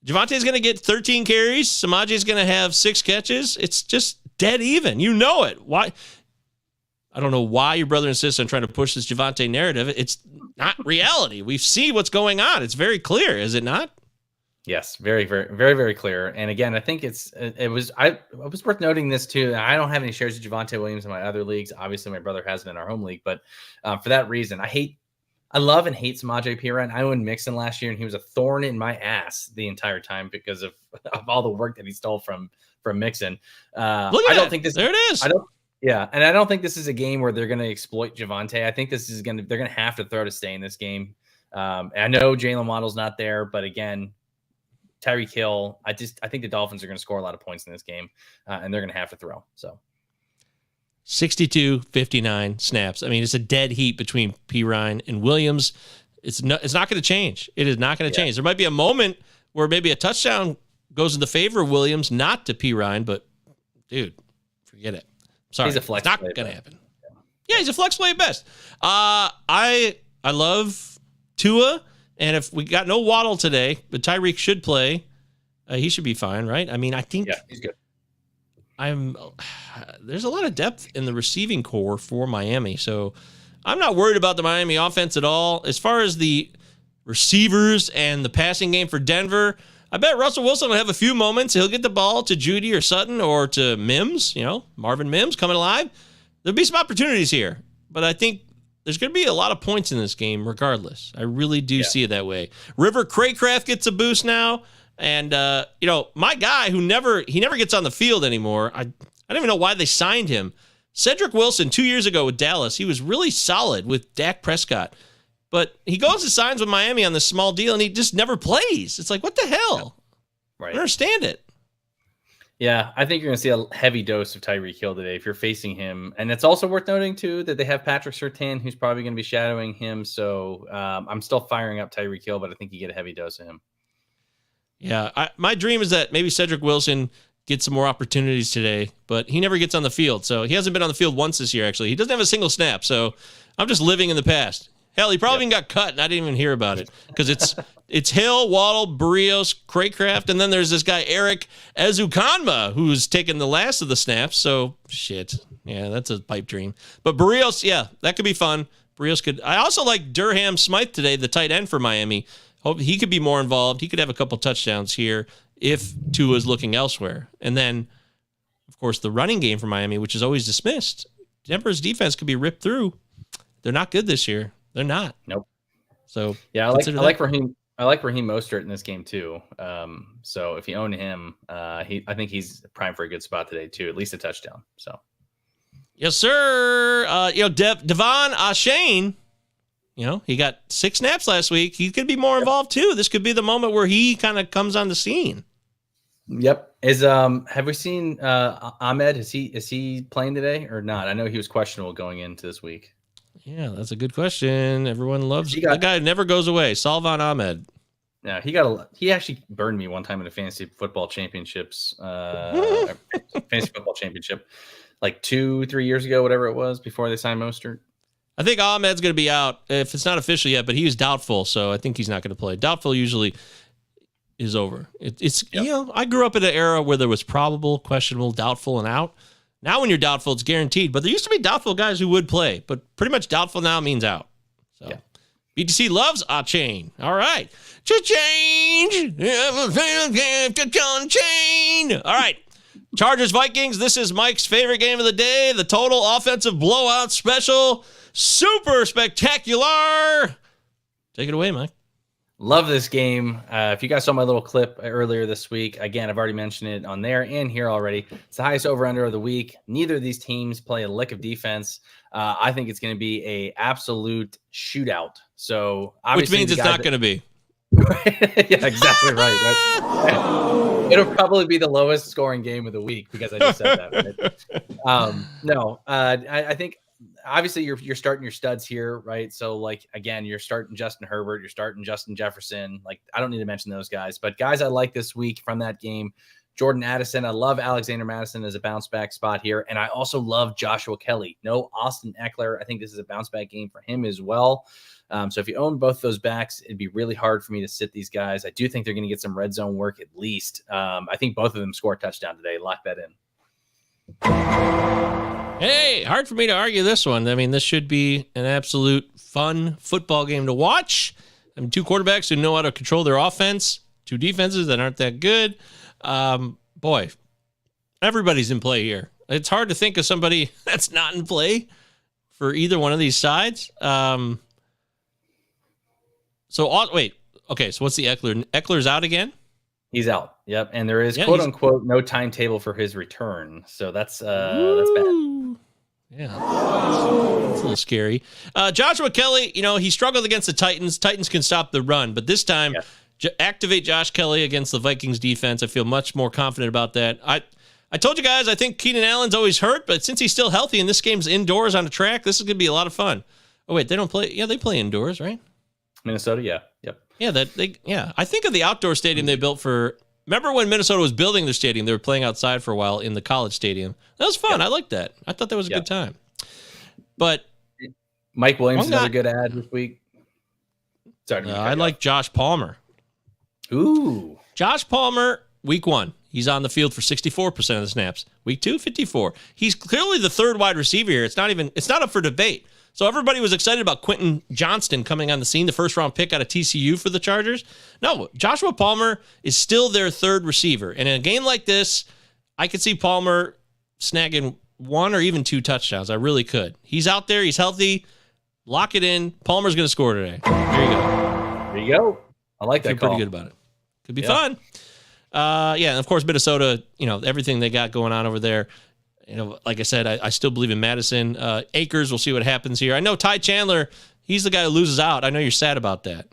Javonte's going to get 13 carries. Samaji's going to have 6 catches. It's just dead even. You know it. Why? I don't know why your brother insists on trying to push this Javonte narrative. It's not reality. We see what's going on. It's very clear, is it not? Yes, very, very, very, very clear. And again, I think it was worth noting this too. I don't have any shares of Javonte Williams in my other leagues. Obviously, my brother has it in our home league, but for that reason, I love and hate Samaje Perine. I owned Mixon last year, and he was a thorn in my ass the entire time because of all the work that he stole from Mixon. Look at there it is. And I don't think this is a game where they're going to exploit Javonte. I think they're going to have to throw to stay in this game. I know Jalen Waddle's not there, but again, Tyreek Hill, I think the Dolphins are going to score a lot of points in this game, and they're going to have to throw. So 62-59 snaps. I mean, it's a dead heat between Perine and Williams. It's not going to change. It is not going to change. There might be a moment where maybe a touchdown goes in the favor of Williams, not to Perine, but dude, forget it. Sorry, he's a flex. It's not going to happen. Yeah, he's a flex play at best. I love Tua. And if we got no Waddle today, but Tyreek should play, he should be fine, right? I mean, I think he's good. There's a lot of depth in the receiving core for Miami, so I'm not worried about the Miami offense at all. As far as the receivers and the passing game for Denver, I bet Russell Wilson will have a few moments. He'll get the ball to Judy or Sutton or to Mims, Marvin Mims coming alive. There'll be some opportunities here, but I think there's going to be a lot of points in this game regardless. I really do see it that way. River Craycraft gets a boost now. And, my guy who never gets on the field anymore, I don't even know why they signed him. Cedric Wilson, 2 years ago with Dallas, he was really solid with Dak Prescott. But he goes and signs with Miami on this small deal, and he just never plays. It's like, what the hell? Right. I don't understand it. Yeah, I think you're going to see a heavy dose of Tyreek Hill today if you're facing him. And it's also worth noting, too, that they have Patrick Surtain, who's probably going to be shadowing him. So I'm still firing up Tyreek Hill, but I think you get a heavy dose of him. Yeah, my dream is that maybe Cedric Wilson gets some more opportunities today, but he never gets on the field. So he hasn't been on the field once this year, actually. He doesn't have a single snap, so I'm just living in the past. Hell, he probably even got cut, and I didn't even hear about it because it's Hill, Waddle, Barrios, Craycraft, and then there's this guy, Eric Ezukanma, who's taken the last of the snaps. So, shit. Yeah, that's a pipe dream. But Barrios, that could be fun. Barrios could. I also like Durham Smythe today, the tight end for Miami. Hope he could be more involved. He could have a couple touchdowns here if Tua's looking elsewhere. And then, of course, the running game for Miami, which is always dismissed. Denver's defense could be ripped through. They're not good this year. They're not. Nope. So I like Raheem Mostert in this game too. So if you own him, I think he's primed for a good spot today too, at least a touchdown. So yes, sir. Devon Achane, he got 6 snaps last week. He could be more involved too. This could be the moment where he kind of comes on the scene. Yep. Have we seen Ahmed? Is he playing today or not? I know he was questionable going into this week. Yeah, that's a good question. Everyone loves that guy. Never goes away. Salvan Ahmed. Yeah, he actually burned me one time in a fantasy football championships, fantasy football championship, like 2-3 years ago, whatever it was, before they signed Mostert. I think Ahmed's going to be out if it's not official yet, but he was doubtful, so I think he's not going to play. Doubtful usually is over. I grew up in an era where there was probable, questionable, doubtful, and out. Now when you're doubtful, it's guaranteed. But there used to be doubtful guys who would play, but pretty much doubtful now means out. So. Yeah. BTC loves a chain. All right. Cha-change. Cha-chain. All right. Chargers Vikings. This is Mike's favorite game of the day. The total offensive blowout special. Super spectacular. Take it away, Mike. Love this game. If you guys saw my little clip earlier this week, again, I've already mentioned it on there and here already. It's the highest over-under of the week. Neither of these teams play a lick of defense. I think it's going to be a absolute shootout. So which means it's not going to be. Yeah, exactly right. It'll probably be the lowest scoring game of the week because I just said that. Right? I think obviously you're starting your studs here, right? So like, again, you're starting Justin Herbert, you're starting Justin Jefferson. Like, I don't need to mention those guys, but guys I like this week from that game, Jordan Addison. I love Alexander Madison as a bounce back spot here. And I also love Joshua Kelly. No Austin Eckler. I think this is a bounce back game for him as well. So if you own both those backs, it'd be really hard for me to sit these guys. I do think they're going to get some red zone work at least. I think both of them score a touchdown today. Lock that in. Hey, hard for me to argue this one. I mean, this should be an absolute fun football game to watch. I mean, two quarterbacks who know how to control their offense, two defenses that aren't that good. Boy, everybody's in play here. It's hard to think of somebody that's not in play for either one of these sides. So what's the Eckler? Eckler's out again? He's out. Yep. And there is quote unquote no timetable for his return. So that's bad. Yeah. That's a little scary. Joshua Kelly, he struggled against the Titans. Titans can stop the run, but this time activate Josh Kelly against the Vikings defense. I feel much more confident about that. I told you guys, I think Keenan Allen's always hurt, but since he's still healthy and this game's indoors on a track, this is going to be a lot of fun. Oh wait, they don't play. Yeah, they play indoors, right? Minnesota. Yeah. Yep. Yeah, I think of the outdoor stadium they built for. Remember when Minnesota was building their stadium? They were playing outside for a while in the college stadium. That was fun. I liked that. I thought that was a good time. But Mike Williams is another good ad this week. Sorry, I like Josh Palmer. Ooh, Josh Palmer, week 1. He's on the field for 64% of the snaps. Week 2, 54. He's clearly the third wide receiver here. It's not up for debate. So everybody was excited about Quentin Johnston coming on the scene, the first-round pick out of TCU for the Chargers. No, Joshua Palmer is still their third receiver. And in a game like this, I could see Palmer snagging 1 or even 2 touchdowns. I really could. He's out there. He's healthy. Lock it in. Palmer's going to score today. There you go. There you go. I like that call. Pretty good about it. Could be fun. And of course, Minnesota, everything they got going on over there. Like I said, I still believe in Madison. Akers, we'll see what happens here. I know Ty Chandler, he's the guy who loses out. I know you're sad about that.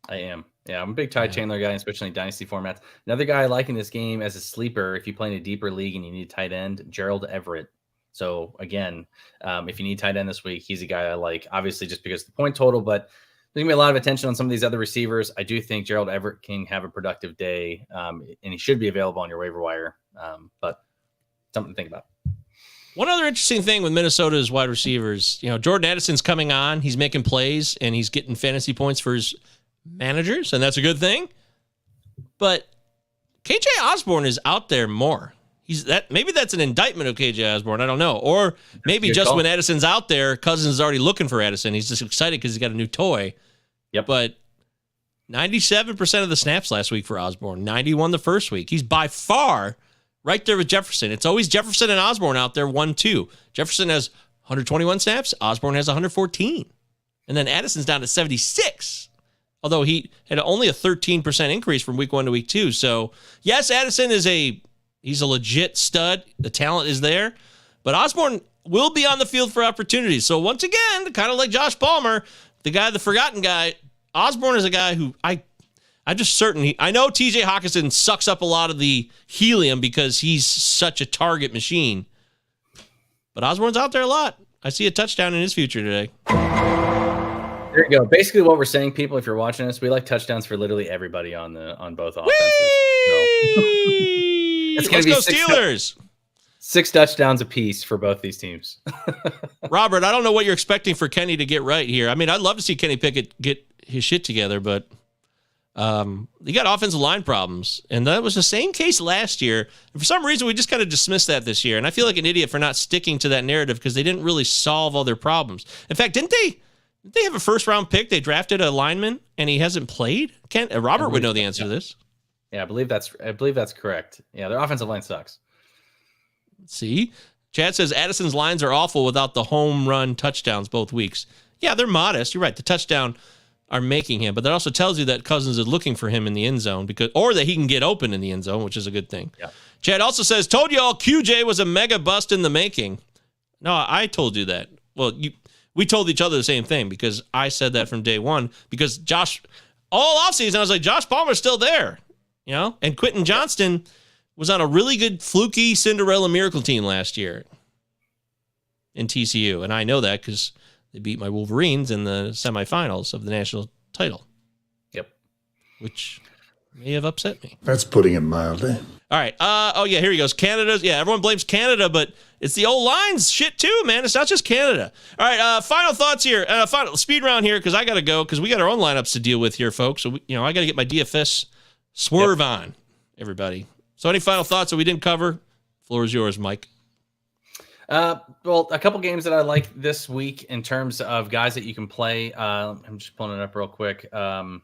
I am. Yeah, I'm a big Ty Chandler guy, especially in dynasty formats. Another guy I like in this game as a sleeper, if you play in a deeper league and you need a tight end, Gerald Everett. So again, if you need tight end this week, he's a guy I like, obviously just because of the point total, but there's going to be a lot of attention on some of these other receivers. I do think Gerald Everett can have a productive day, and he should be available on your waiver wire, but something to think about. One other interesting thing with Minnesota's wide receivers, Jordan Addison's coming on. He's making plays, and he's getting fantasy points for his managers, and that's a good thing. But KJ Osborne is out there more. Maybe that's an indictment of KJ Osborne. I don't know. Or maybe just when Addison's out there, Cousins is already looking for Addison. He's just excited because he's got a new toy. Yep. But 97% of the snaps last week for Osborne, 91 the first week. He's by far right there with Jefferson. It's always Jefferson and Osborne out there, 1-2. Jefferson has 121 snaps. Osborne has 114. And then Addison's down to 76. Although he had only a 13% increase from week 1 to week 2. So, yes, Addison he's a legit stud. The talent is there. But Osborne will be on the field for opportunities. So, once again, kind of like Josh Palmer, the forgotten guy, Osborne is a guy who I'm just certain I know TJ Hawkinson sucks up a lot of the helium because he's such a target machine. But Osborne's out there a lot. I see a touchdown in his future today. There you go. Basically, what we're saying, people, if you're watching us, we like touchdowns for literally everybody on both offenses. So. It's going to be Let's go Steelers. 6 touchdowns apiece for both these teams. Robert, I don't know what you're expecting for Kenny to get right here. I mean, I'd love to see Kenny Pickett get his shit together, but you got offensive line problems, and that was the same case last year. And for some reason, we just kind of dismissed that this year, and I feel like an idiot for not sticking to that narrative because they didn't really solve all their problems. In fact, didn't they have a first-round pick? They drafted a lineman, and he hasn't played? Robert would know the answer to this. Yeah, I believe that's correct. Yeah, their offensive line sucks. See? Chad says Addison's lines are awful without the home run touchdowns both weeks. Yeah, they're modest. You're right. The touchdown are making him, but that also tells you that Cousins is looking for him in the end zone or that he can get open in the end zone, which is a good thing. Yeah. Chad also says, told you all QJ was a mega bust in the making. No, I told you that. Well, we told each other the same thing because I said that from day one because Josh, all offseason, I was like, Josh Palmer's still there, and Quentin Johnston was on a really good fluky Cinderella miracle team last year in TCU. And I know that because they beat my Wolverines in the semifinals of the national title. Yep. Which may have upset me. That's putting it mildly. All right. Here he goes. Canada's. Yeah, everyone blames Canada, but it's the old line's shit too, man. It's not just Canada. All right. Final thoughts here. Final speed round here because I got to go because we got our own lineups to deal with here, folks. So, I got to get my DFS swerve on, everybody. So any final thoughts that we didn't cover? Floor is yours, Mike. Well, a couple games that I like this week in terms of guys that you can play. I'm just pulling it up real quick. Some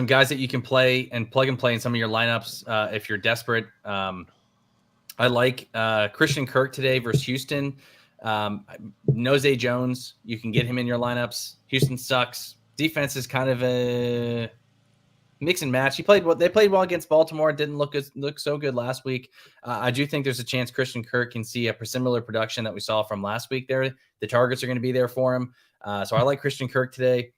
guys that you can play and plug and play in some of your lineups if you're desperate. I like Christian Kirk today versus Houston. Nose Jones, you can get him in your lineups. Houston sucks. Defense is kind of a mix and match. They played well against Baltimore. Didn't look so good last week. I do think there's a chance Christian Kirk can see a similar production that we saw from last week there. The targets are going to be there for him. So I like Christian Kirk today.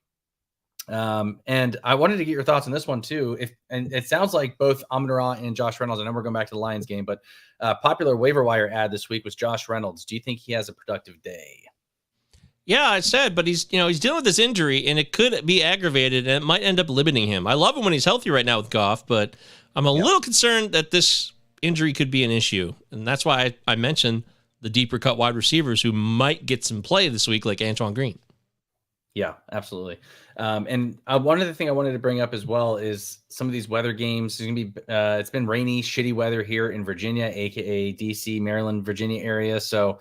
And I wanted to get your thoughts on this one too. And it sounds like both Amon-Ra and Josh Reynolds, I know we're going back to the Lions game, but popular waiver wire ad this week was Josh Reynolds. Do you think he has a productive day? Yeah, I said, but he's dealing with this injury, and it could be aggravated, and it might end up limiting him. I love him when he's healthy right now with Goff, but I'm a little concerned that this injury could be an issue, and that's why I mentioned the deeper cut wide receivers who might get some play this week, like Antoine Green. Yeah, absolutely. And one other thing I wanted to bring up as well is some of these weather games. It's going to be it's been rainy, shitty weather here in Virginia, aka DC, Maryland, Virginia area. So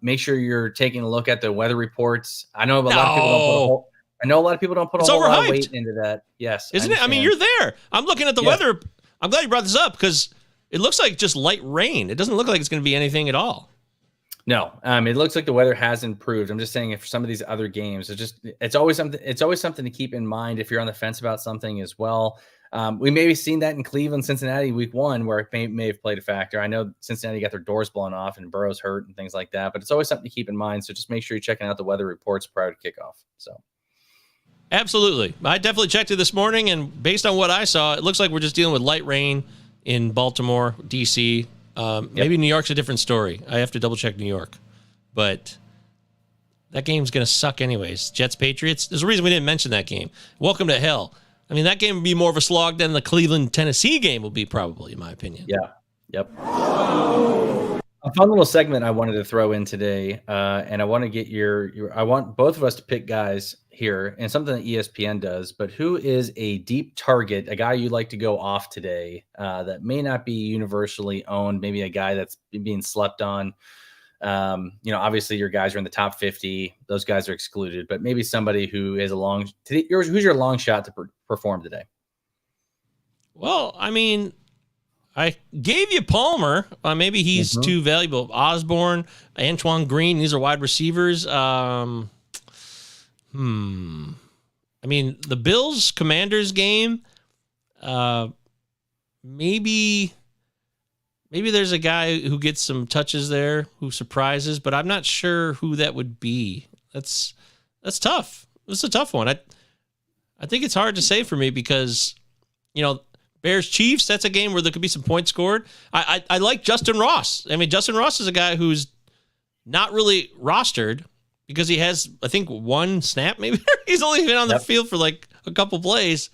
make sure you're taking a look at the weather reports. I know a lot of people don't put a whole lot of weight into that. Yes, isn't it? I mean, you're there. I'm looking at the weather. I'm glad you brought this up because it looks like just light rain. It doesn't look like it's going to be anything at all. No, it looks like the weather has improved. I'm just saying, if for some of these other games, it's always something to keep in mind if you're on the fence about something as well. We may have seen that in Cleveland, Cincinnati, week 1, where it may have played a factor. I know Cincinnati got their doors blown off and Burrow's hurt and things like that, but it's always something to keep in mind. So just make sure you're checking out the weather reports prior to kickoff. So, absolutely, I definitely checked it this morning, and based on what I saw, it looks like we're just dealing with light rain in Baltimore, DC. Maybe New York's a different story. I have to double check New York, but that game's going to suck anyways. Jets, Patriots. There's a reason we didn't mention that game. Welcome to hell. I mean, that game would be more of a slog than the Cleveland, Tennessee game will be probably, in my opinion. Yeah. Yep. A fun little segment I wanted to throw in today, and I want to get I want both of us to pick guys here, and something that ESPN does, but who is a deep target, a guy you'd like to go off today that may not be universally owned, maybe a guy that's being slept on. Obviously your guys are in the top 50. Those guys are excluded, but maybe somebody who is who's your long shot to perform today? Well, I mean, I gave you Palmer. Maybe he's too valuable. Osborne, Antoine Green, these are wide receivers. I mean, the Bills Commanders game, maybe there's a guy who gets some touches there who surprises, but I'm not sure who that would be. That's tough. It's a tough one. I think it's hard to say for me because, Bears Chiefs, that's a game where there could be some points scored. I like Justin Ross. I mean, Justin Ross is a guy who's not really rostered because he has, I think, one snap maybe. He's only been on the field for like a couple plays.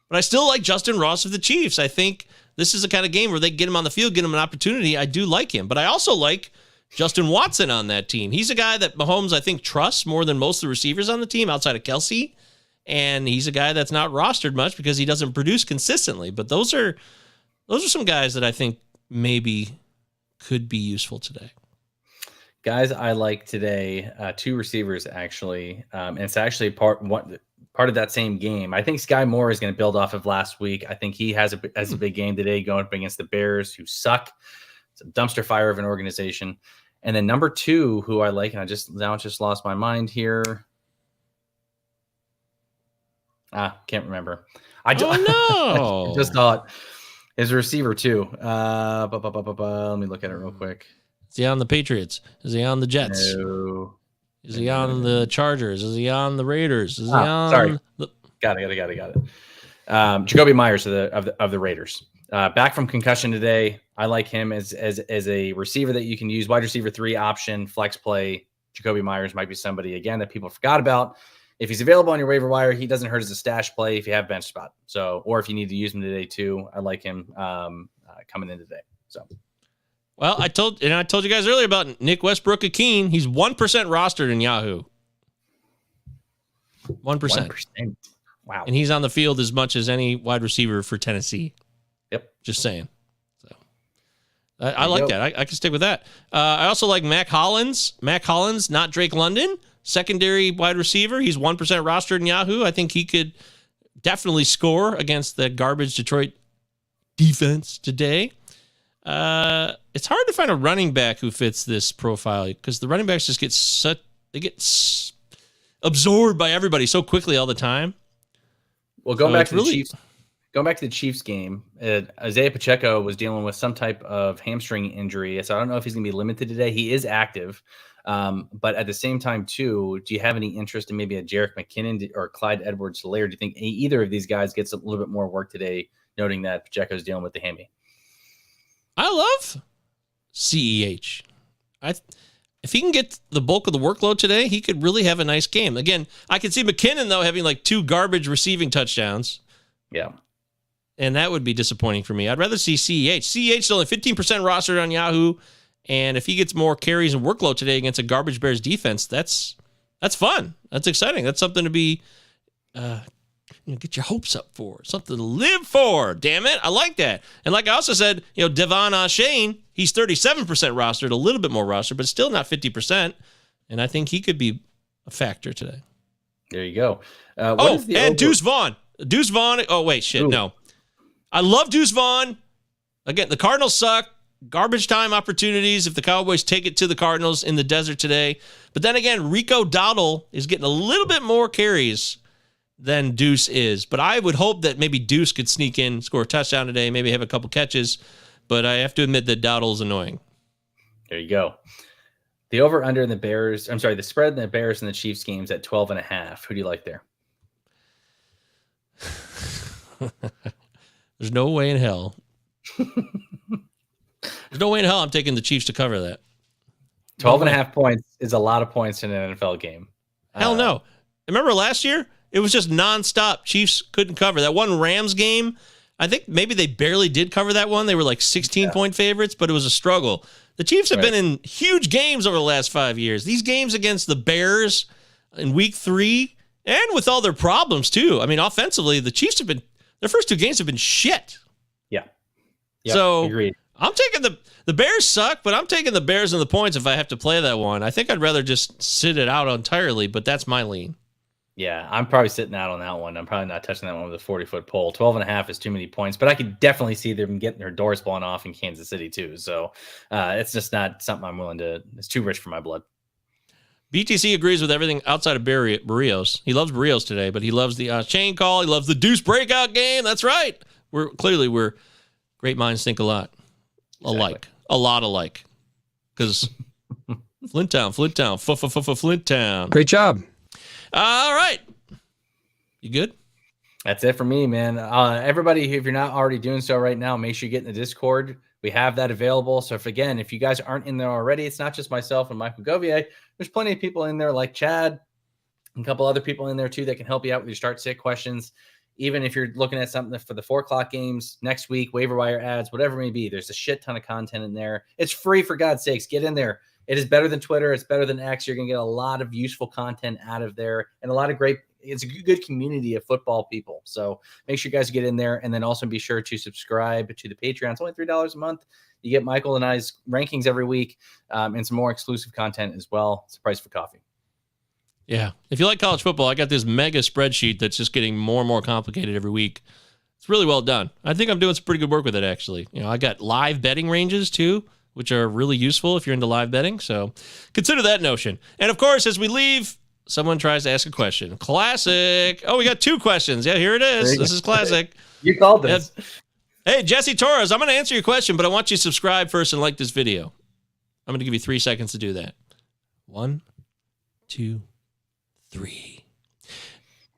But I still like Justin Ross of the Chiefs. I think this is the kind of game where they get him on the field, get him an opportunity. I do like him. But I also like Justin Watson on that team. He's a guy that Mahomes, I think, trusts more than most of the receivers on the team outside of Kelsey. And he's a guy that's not rostered much because he doesn't produce consistently. But those are some guys that I think maybe could be useful today. Guys I like today, two receivers actually. And it's actually part of that same game. I think Sky Moore is going to build off of last week. I think he has a big game today going up against the Bears, who suck. It's a dumpster fire of an organization. And then number two, who I like, and I just lost my mind here. Can't remember. Just thought is a receiver too. Let me look at it real quick. Is he on the Patriots? Is he on the Jets? No. Is he on the Chargers? Is he on the Raiders? Is he on? Sorry. Got it. Jacoby Myers of the Raiders. Back from concussion today. I like him as a receiver that you can use. Wide receiver 3 option, flex play. Jacoby Myers might be somebody, again, that people forgot about. If he's available on your waiver wire, he doesn't hurt as a stash play if you have bench spot. So, or if you need to use him today too, I like him coming in today. So, well, I told you guys earlier about Nick Westbrook-Akeen. He's 1% rostered in Yahoo. 1%. Wow. And he's on the field as much as any wide receiver for Tennessee. Yep. Just saying. So I like that. I can stick with that. I also like Mac Hollins. Mac Hollins, not Drake London. Secondary wide receiver. He's 1% rostered in Yahoo. I think he could definitely score against the garbage Detroit defense today. It's hard to find a running back who fits this profile because the running backs just get absorbed by everybody so quickly all the time. Well, going back to the Chiefs game, Isaiah Pacheco was dealing with some type of hamstring injury, so I don't know if he's going to be limited today. He is active. But at the same time, too, do you have any interest in maybe a Jerick McKinnon or Clyde Edwards-Helaire? Do you think either of these guys gets a little bit more work today, noting that Pacheco's dealing with the hammy? I love CEH. If he can get the bulk of the workload today, he could really have a nice game. Again, I could see McKinnon, though, having like 2 garbage receiving touchdowns. Yeah. And that would be disappointing for me. I'd rather see CEH. CEH is only 15% rostered on Yahoo. And if he gets more carries and workload today against a garbage Bears defense, that's fun. That's exciting. That's something to be, get your hopes up for. Something to live for. Damn it. I like that. And like I also said, Devon Shane, he's 37% rostered, a little bit more rostered, but still not 50%. And I think he could be a factor today. There you go. Deuce Vaughn. Deuce Vaughn. Oh, wait, shit. Ooh. No. I love Deuce Vaughn. Again, the Cardinals suck. Garbage time opportunities if the Cowboys take it to the Cardinals in the desert today. But then again, Rico Dowdle is getting a little bit more carries than Deuce is. But I would hope that maybe Deuce could sneak in, score a touchdown today, maybe have a couple catches. But I have to admit that Dowdle's annoying. There you go. The over-under in the spread in the Bears and the Chiefs games at 12.5. Who do you like there? There's no way in hell. There's no way in hell I'm taking the Chiefs to cover that. 12.5 points is a lot of points in an NFL game. Hell no. Remember last year? It was just nonstop. Chiefs couldn't cover. That one Rams game, I think maybe they barely did cover that one. They were like 16-point favorites, but it was a struggle. The Chiefs have been in huge games over the last 5 years. These games against the Bears in week 3, and with all their problems too. I mean, offensively, the Chiefs their first 2 games have been shit. Yeah. Yep, so agreed. I'm taking the Bears suck, but I'm taking the Bears and the points if I have to play that one. I think I'd rather just sit it out entirely, but that's my lean. Yeah, I'm probably sitting out on that one. I'm probably not touching that one with a 40-foot pole. 12.5 is too many points, but I could definitely see them getting their doors blown off in Kansas City too. So it's just not something I'm willing to. It's too rich for my blood. BTC agrees with everything outside of Barrios. He loves Barrios today, but he loves the chain call. He loves the Deuce breakout game. That's right. We're great minds think alike. A lot alike. Because Flint Town. Flint Town. Great job. All right. You good? That's it for me, man. Everybody, if you're not already doing so right now, make sure you get in the Discord. We have that available. So if you guys aren't in there already, it's not just myself and Michael Govier. There's plenty of people in there like Chad and a couple other people in there too that can help you out with your start sit questions. Even if you're looking at something for the 4:00 games next week, waiver wire ads, whatever it may be, there's a shit ton of content in there. It's free, for God's sakes. Get in there. It is better than Twitter. It's better than X. You're going to get a lot of useful content out of there and a lot of great. It's a good community of football people. So make sure you guys get in there, and then also be sure to subscribe to the Patreon. It's only $3 a month. You get Michael and I's rankings every week, and some more exclusive content as well. It's the price for coffee. Yeah. If you like college football, I got this mega spreadsheet that's just getting more and more complicated every week. It's really well done. I think I'm doing some pretty good work with it, actually. I got live betting ranges too, which are really useful if you're into live betting. So consider that notion. And of course, as we leave, someone tries to ask a question. Classic. Oh, we got 2 questions. Yeah, here it is. This is classic. You called this. Hey, Jesse Torres, I'm going to answer your question, but I want you to subscribe first and like this video. I'm going to give you 3 seconds to do that. 1, 2, 3.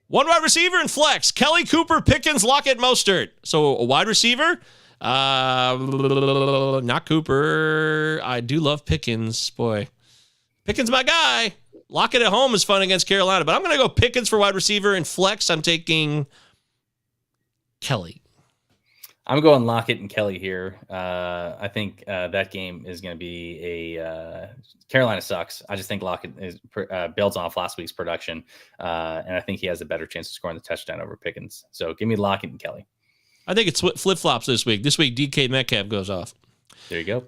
1 wide receiver and flex. Kelly, Cooper, Pickens, Lockett, Mostert. So a wide receiver? Not Cooper. I do love Pickens. Boy. Pickens my guy. Lockett at home is fun against Carolina, but I'm going to go Pickens for wide receiver and flex. I'm taking Kelly. I'm going Lockett and Kelly here. I think that game is going to be a Carolina sucks. I just think Lockett builds off last week's production, and I think he has a better chance of scoring the touchdown over Pickens. So give me Lockett and Kelly. I think it's flip-flops this week. This week, DK Metcalf goes off. There you go.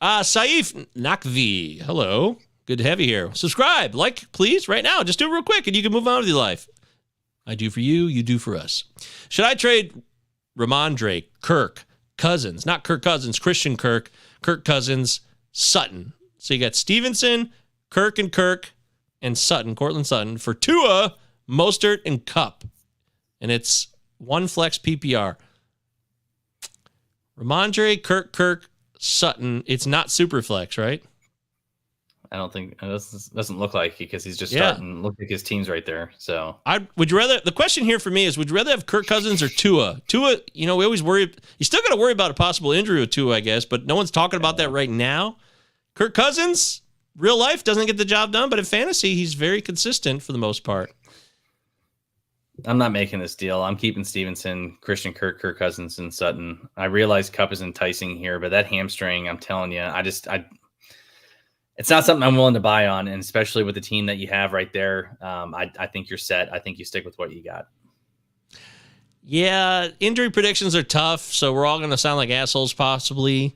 Saif Nakvi. Hello. Good to have you here. Subscribe. Like, please, right now. Just do it real quick, and you can move on with your life. I do for you. You do for us. Should I trade Ramondre, Kirk, Cousins, not Kirk Cousins, Christian Kirk, Kirk Cousins, Sutton. So you got Stevenson, Kirk, and Sutton, Cortland Sutton, for Tua, Mostert, and Kupp. And it's 1 flex PPR. Ramondre, Kirk, Sutton. It's not super flex, right? I don't think it doesn't look like, because he's just starting. Look like his team's right there. So would you rather? The question here for me is: would you rather have Kirk Cousins or Tua? Tua, we always worry. You still got to worry about a possible injury with Tua, I guess, but no one's talking about that right now. Kirk Cousins, real life, doesn't get the job done, but in fantasy, he's very consistent for the most part. I'm not making this deal. I'm keeping Stevenson, Christian Kirk, Kirk Cousins, and Sutton. I realize Kupp is enticing here, but that hamstring, I'm telling you, it's not something I'm willing to buy on, and especially with the team that you have right there, I think you're set. I think you stick with what you got. Yeah, injury predictions are tough, so we're all going to sound like assholes possibly.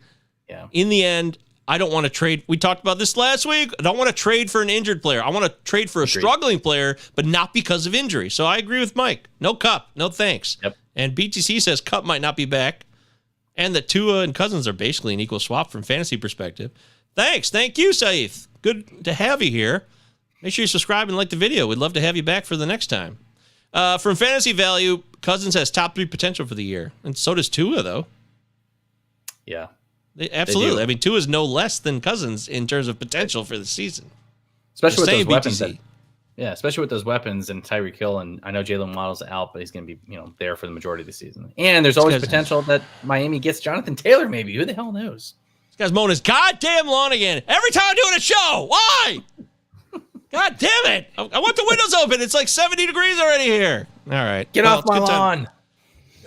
Yeah. In the end, I don't want to trade. We talked about this last week. I don't want to trade for an injured player. I want to trade for a struggling player, but not because of injury. So I agree with Mike. No Kupp. No thanks. Yep. And BTC says Kupp might not be back, and that Tua and Cousins are basically an equal swap from fantasy perspective. Thanks. Thank you, Saif. Good to have you here. Make sure you subscribe and like the video. We'd love to have you back for the next time. From fantasy value, Cousins has top 3 potential for the year. And so does Tua, though. Yeah. Absolutely. I mean, Tua is no less than Cousins in terms of potential for the season. Especially with those weapons. Especially with those weapons and Tyreek Hill. And I know Jalen Waddle's out, but he's going to be there for the majority of the season. And there's always potential that Miami gets Jonathan Taylor, maybe. Who the hell knows? This guy's mowing his goddamn lawn again. Every time I'm doing a show. Why? God damn it. I want the windows open. It's like 70 degrees already here. All right. Get off my lawn.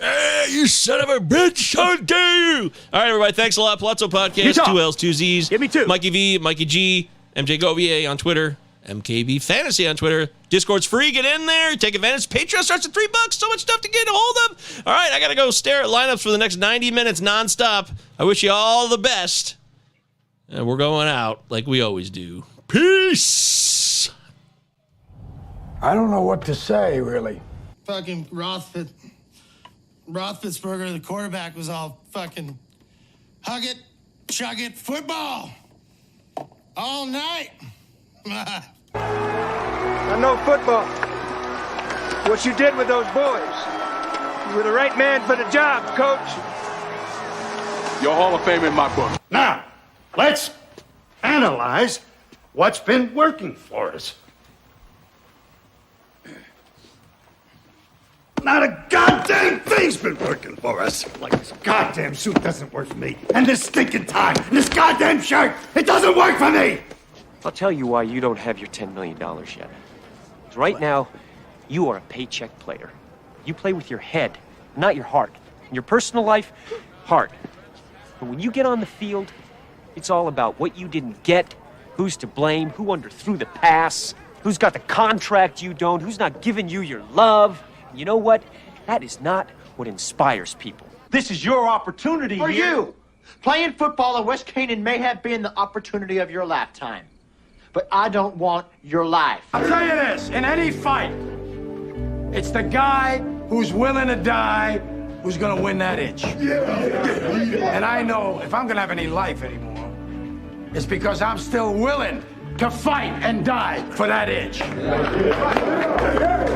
Hey, you son of a bitch. How dare you? All right, everybody. Thanks a lot. Palazzo Podcast. 2 L's, 2 Z's. Give me 2. Mikey V, Mikey G, MJ Govier on Twitter. MKB Fantasy on Twitter. Discord's free. Get in there. Take advantage. Patreon starts at $3. So much stuff to get a hold of. All right, I got to go stare at lineups for the next 90 minutes nonstop. I wish you all the best. And we're going out like we always do. Peace. I don't know what to say, really. Fucking Roethlisberger, the quarterback, was all fucking hug it, chug it, football all night. I know football. What you did with those boys. You were the right man for the job, coach. You're Hall of Fame in my book. Now, let's analyze what's been working for us. Not a goddamn thing's been been working for us. Like this goddamn suit doesn't work for me. And this stinking tie, and this goddamn shirt, it doesn't work for me! I'll tell you why you don't have your $10 million yet. 'Cause right now, you are a paycheck player. You play with your head, not your heart. In your personal life, heart. But when you get on the field, it's all about what you didn't get, who's to blame, who underthrew the pass, who's got the contract you don't, who's not giving you your love. And you know what? That is not what inspires people. This is your opportunity For here. you. Playing football at West Canaan may have been the opportunity of your lifetime. But I don't want your life. I'll tell you this, in any fight, it's the guy who's willing to die who's gonna win that itch. And I know if I'm gonna have any life anymore, it's because I'm still willing to fight and die for that itch.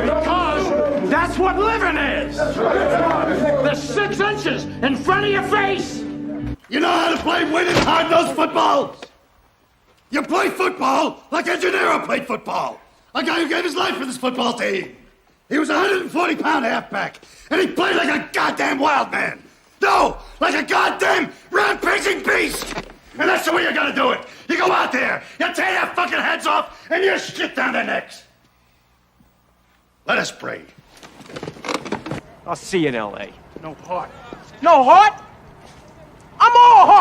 Because that's what living is. The 6 inches in front of your face. You know how to play winning hard-nosed football? You play football like a Gennaro played football. A guy who gave his life for this football team. He was a 140-pound halfback, and he played like a goddamn wild man. No, like a goddamn rampaging beast. And that's the way you gotta do it. You go out there, you tear their fucking heads off, and you shit down their necks. Let us pray. I'll see you in L.A. No heart. No heart? I'm all heart.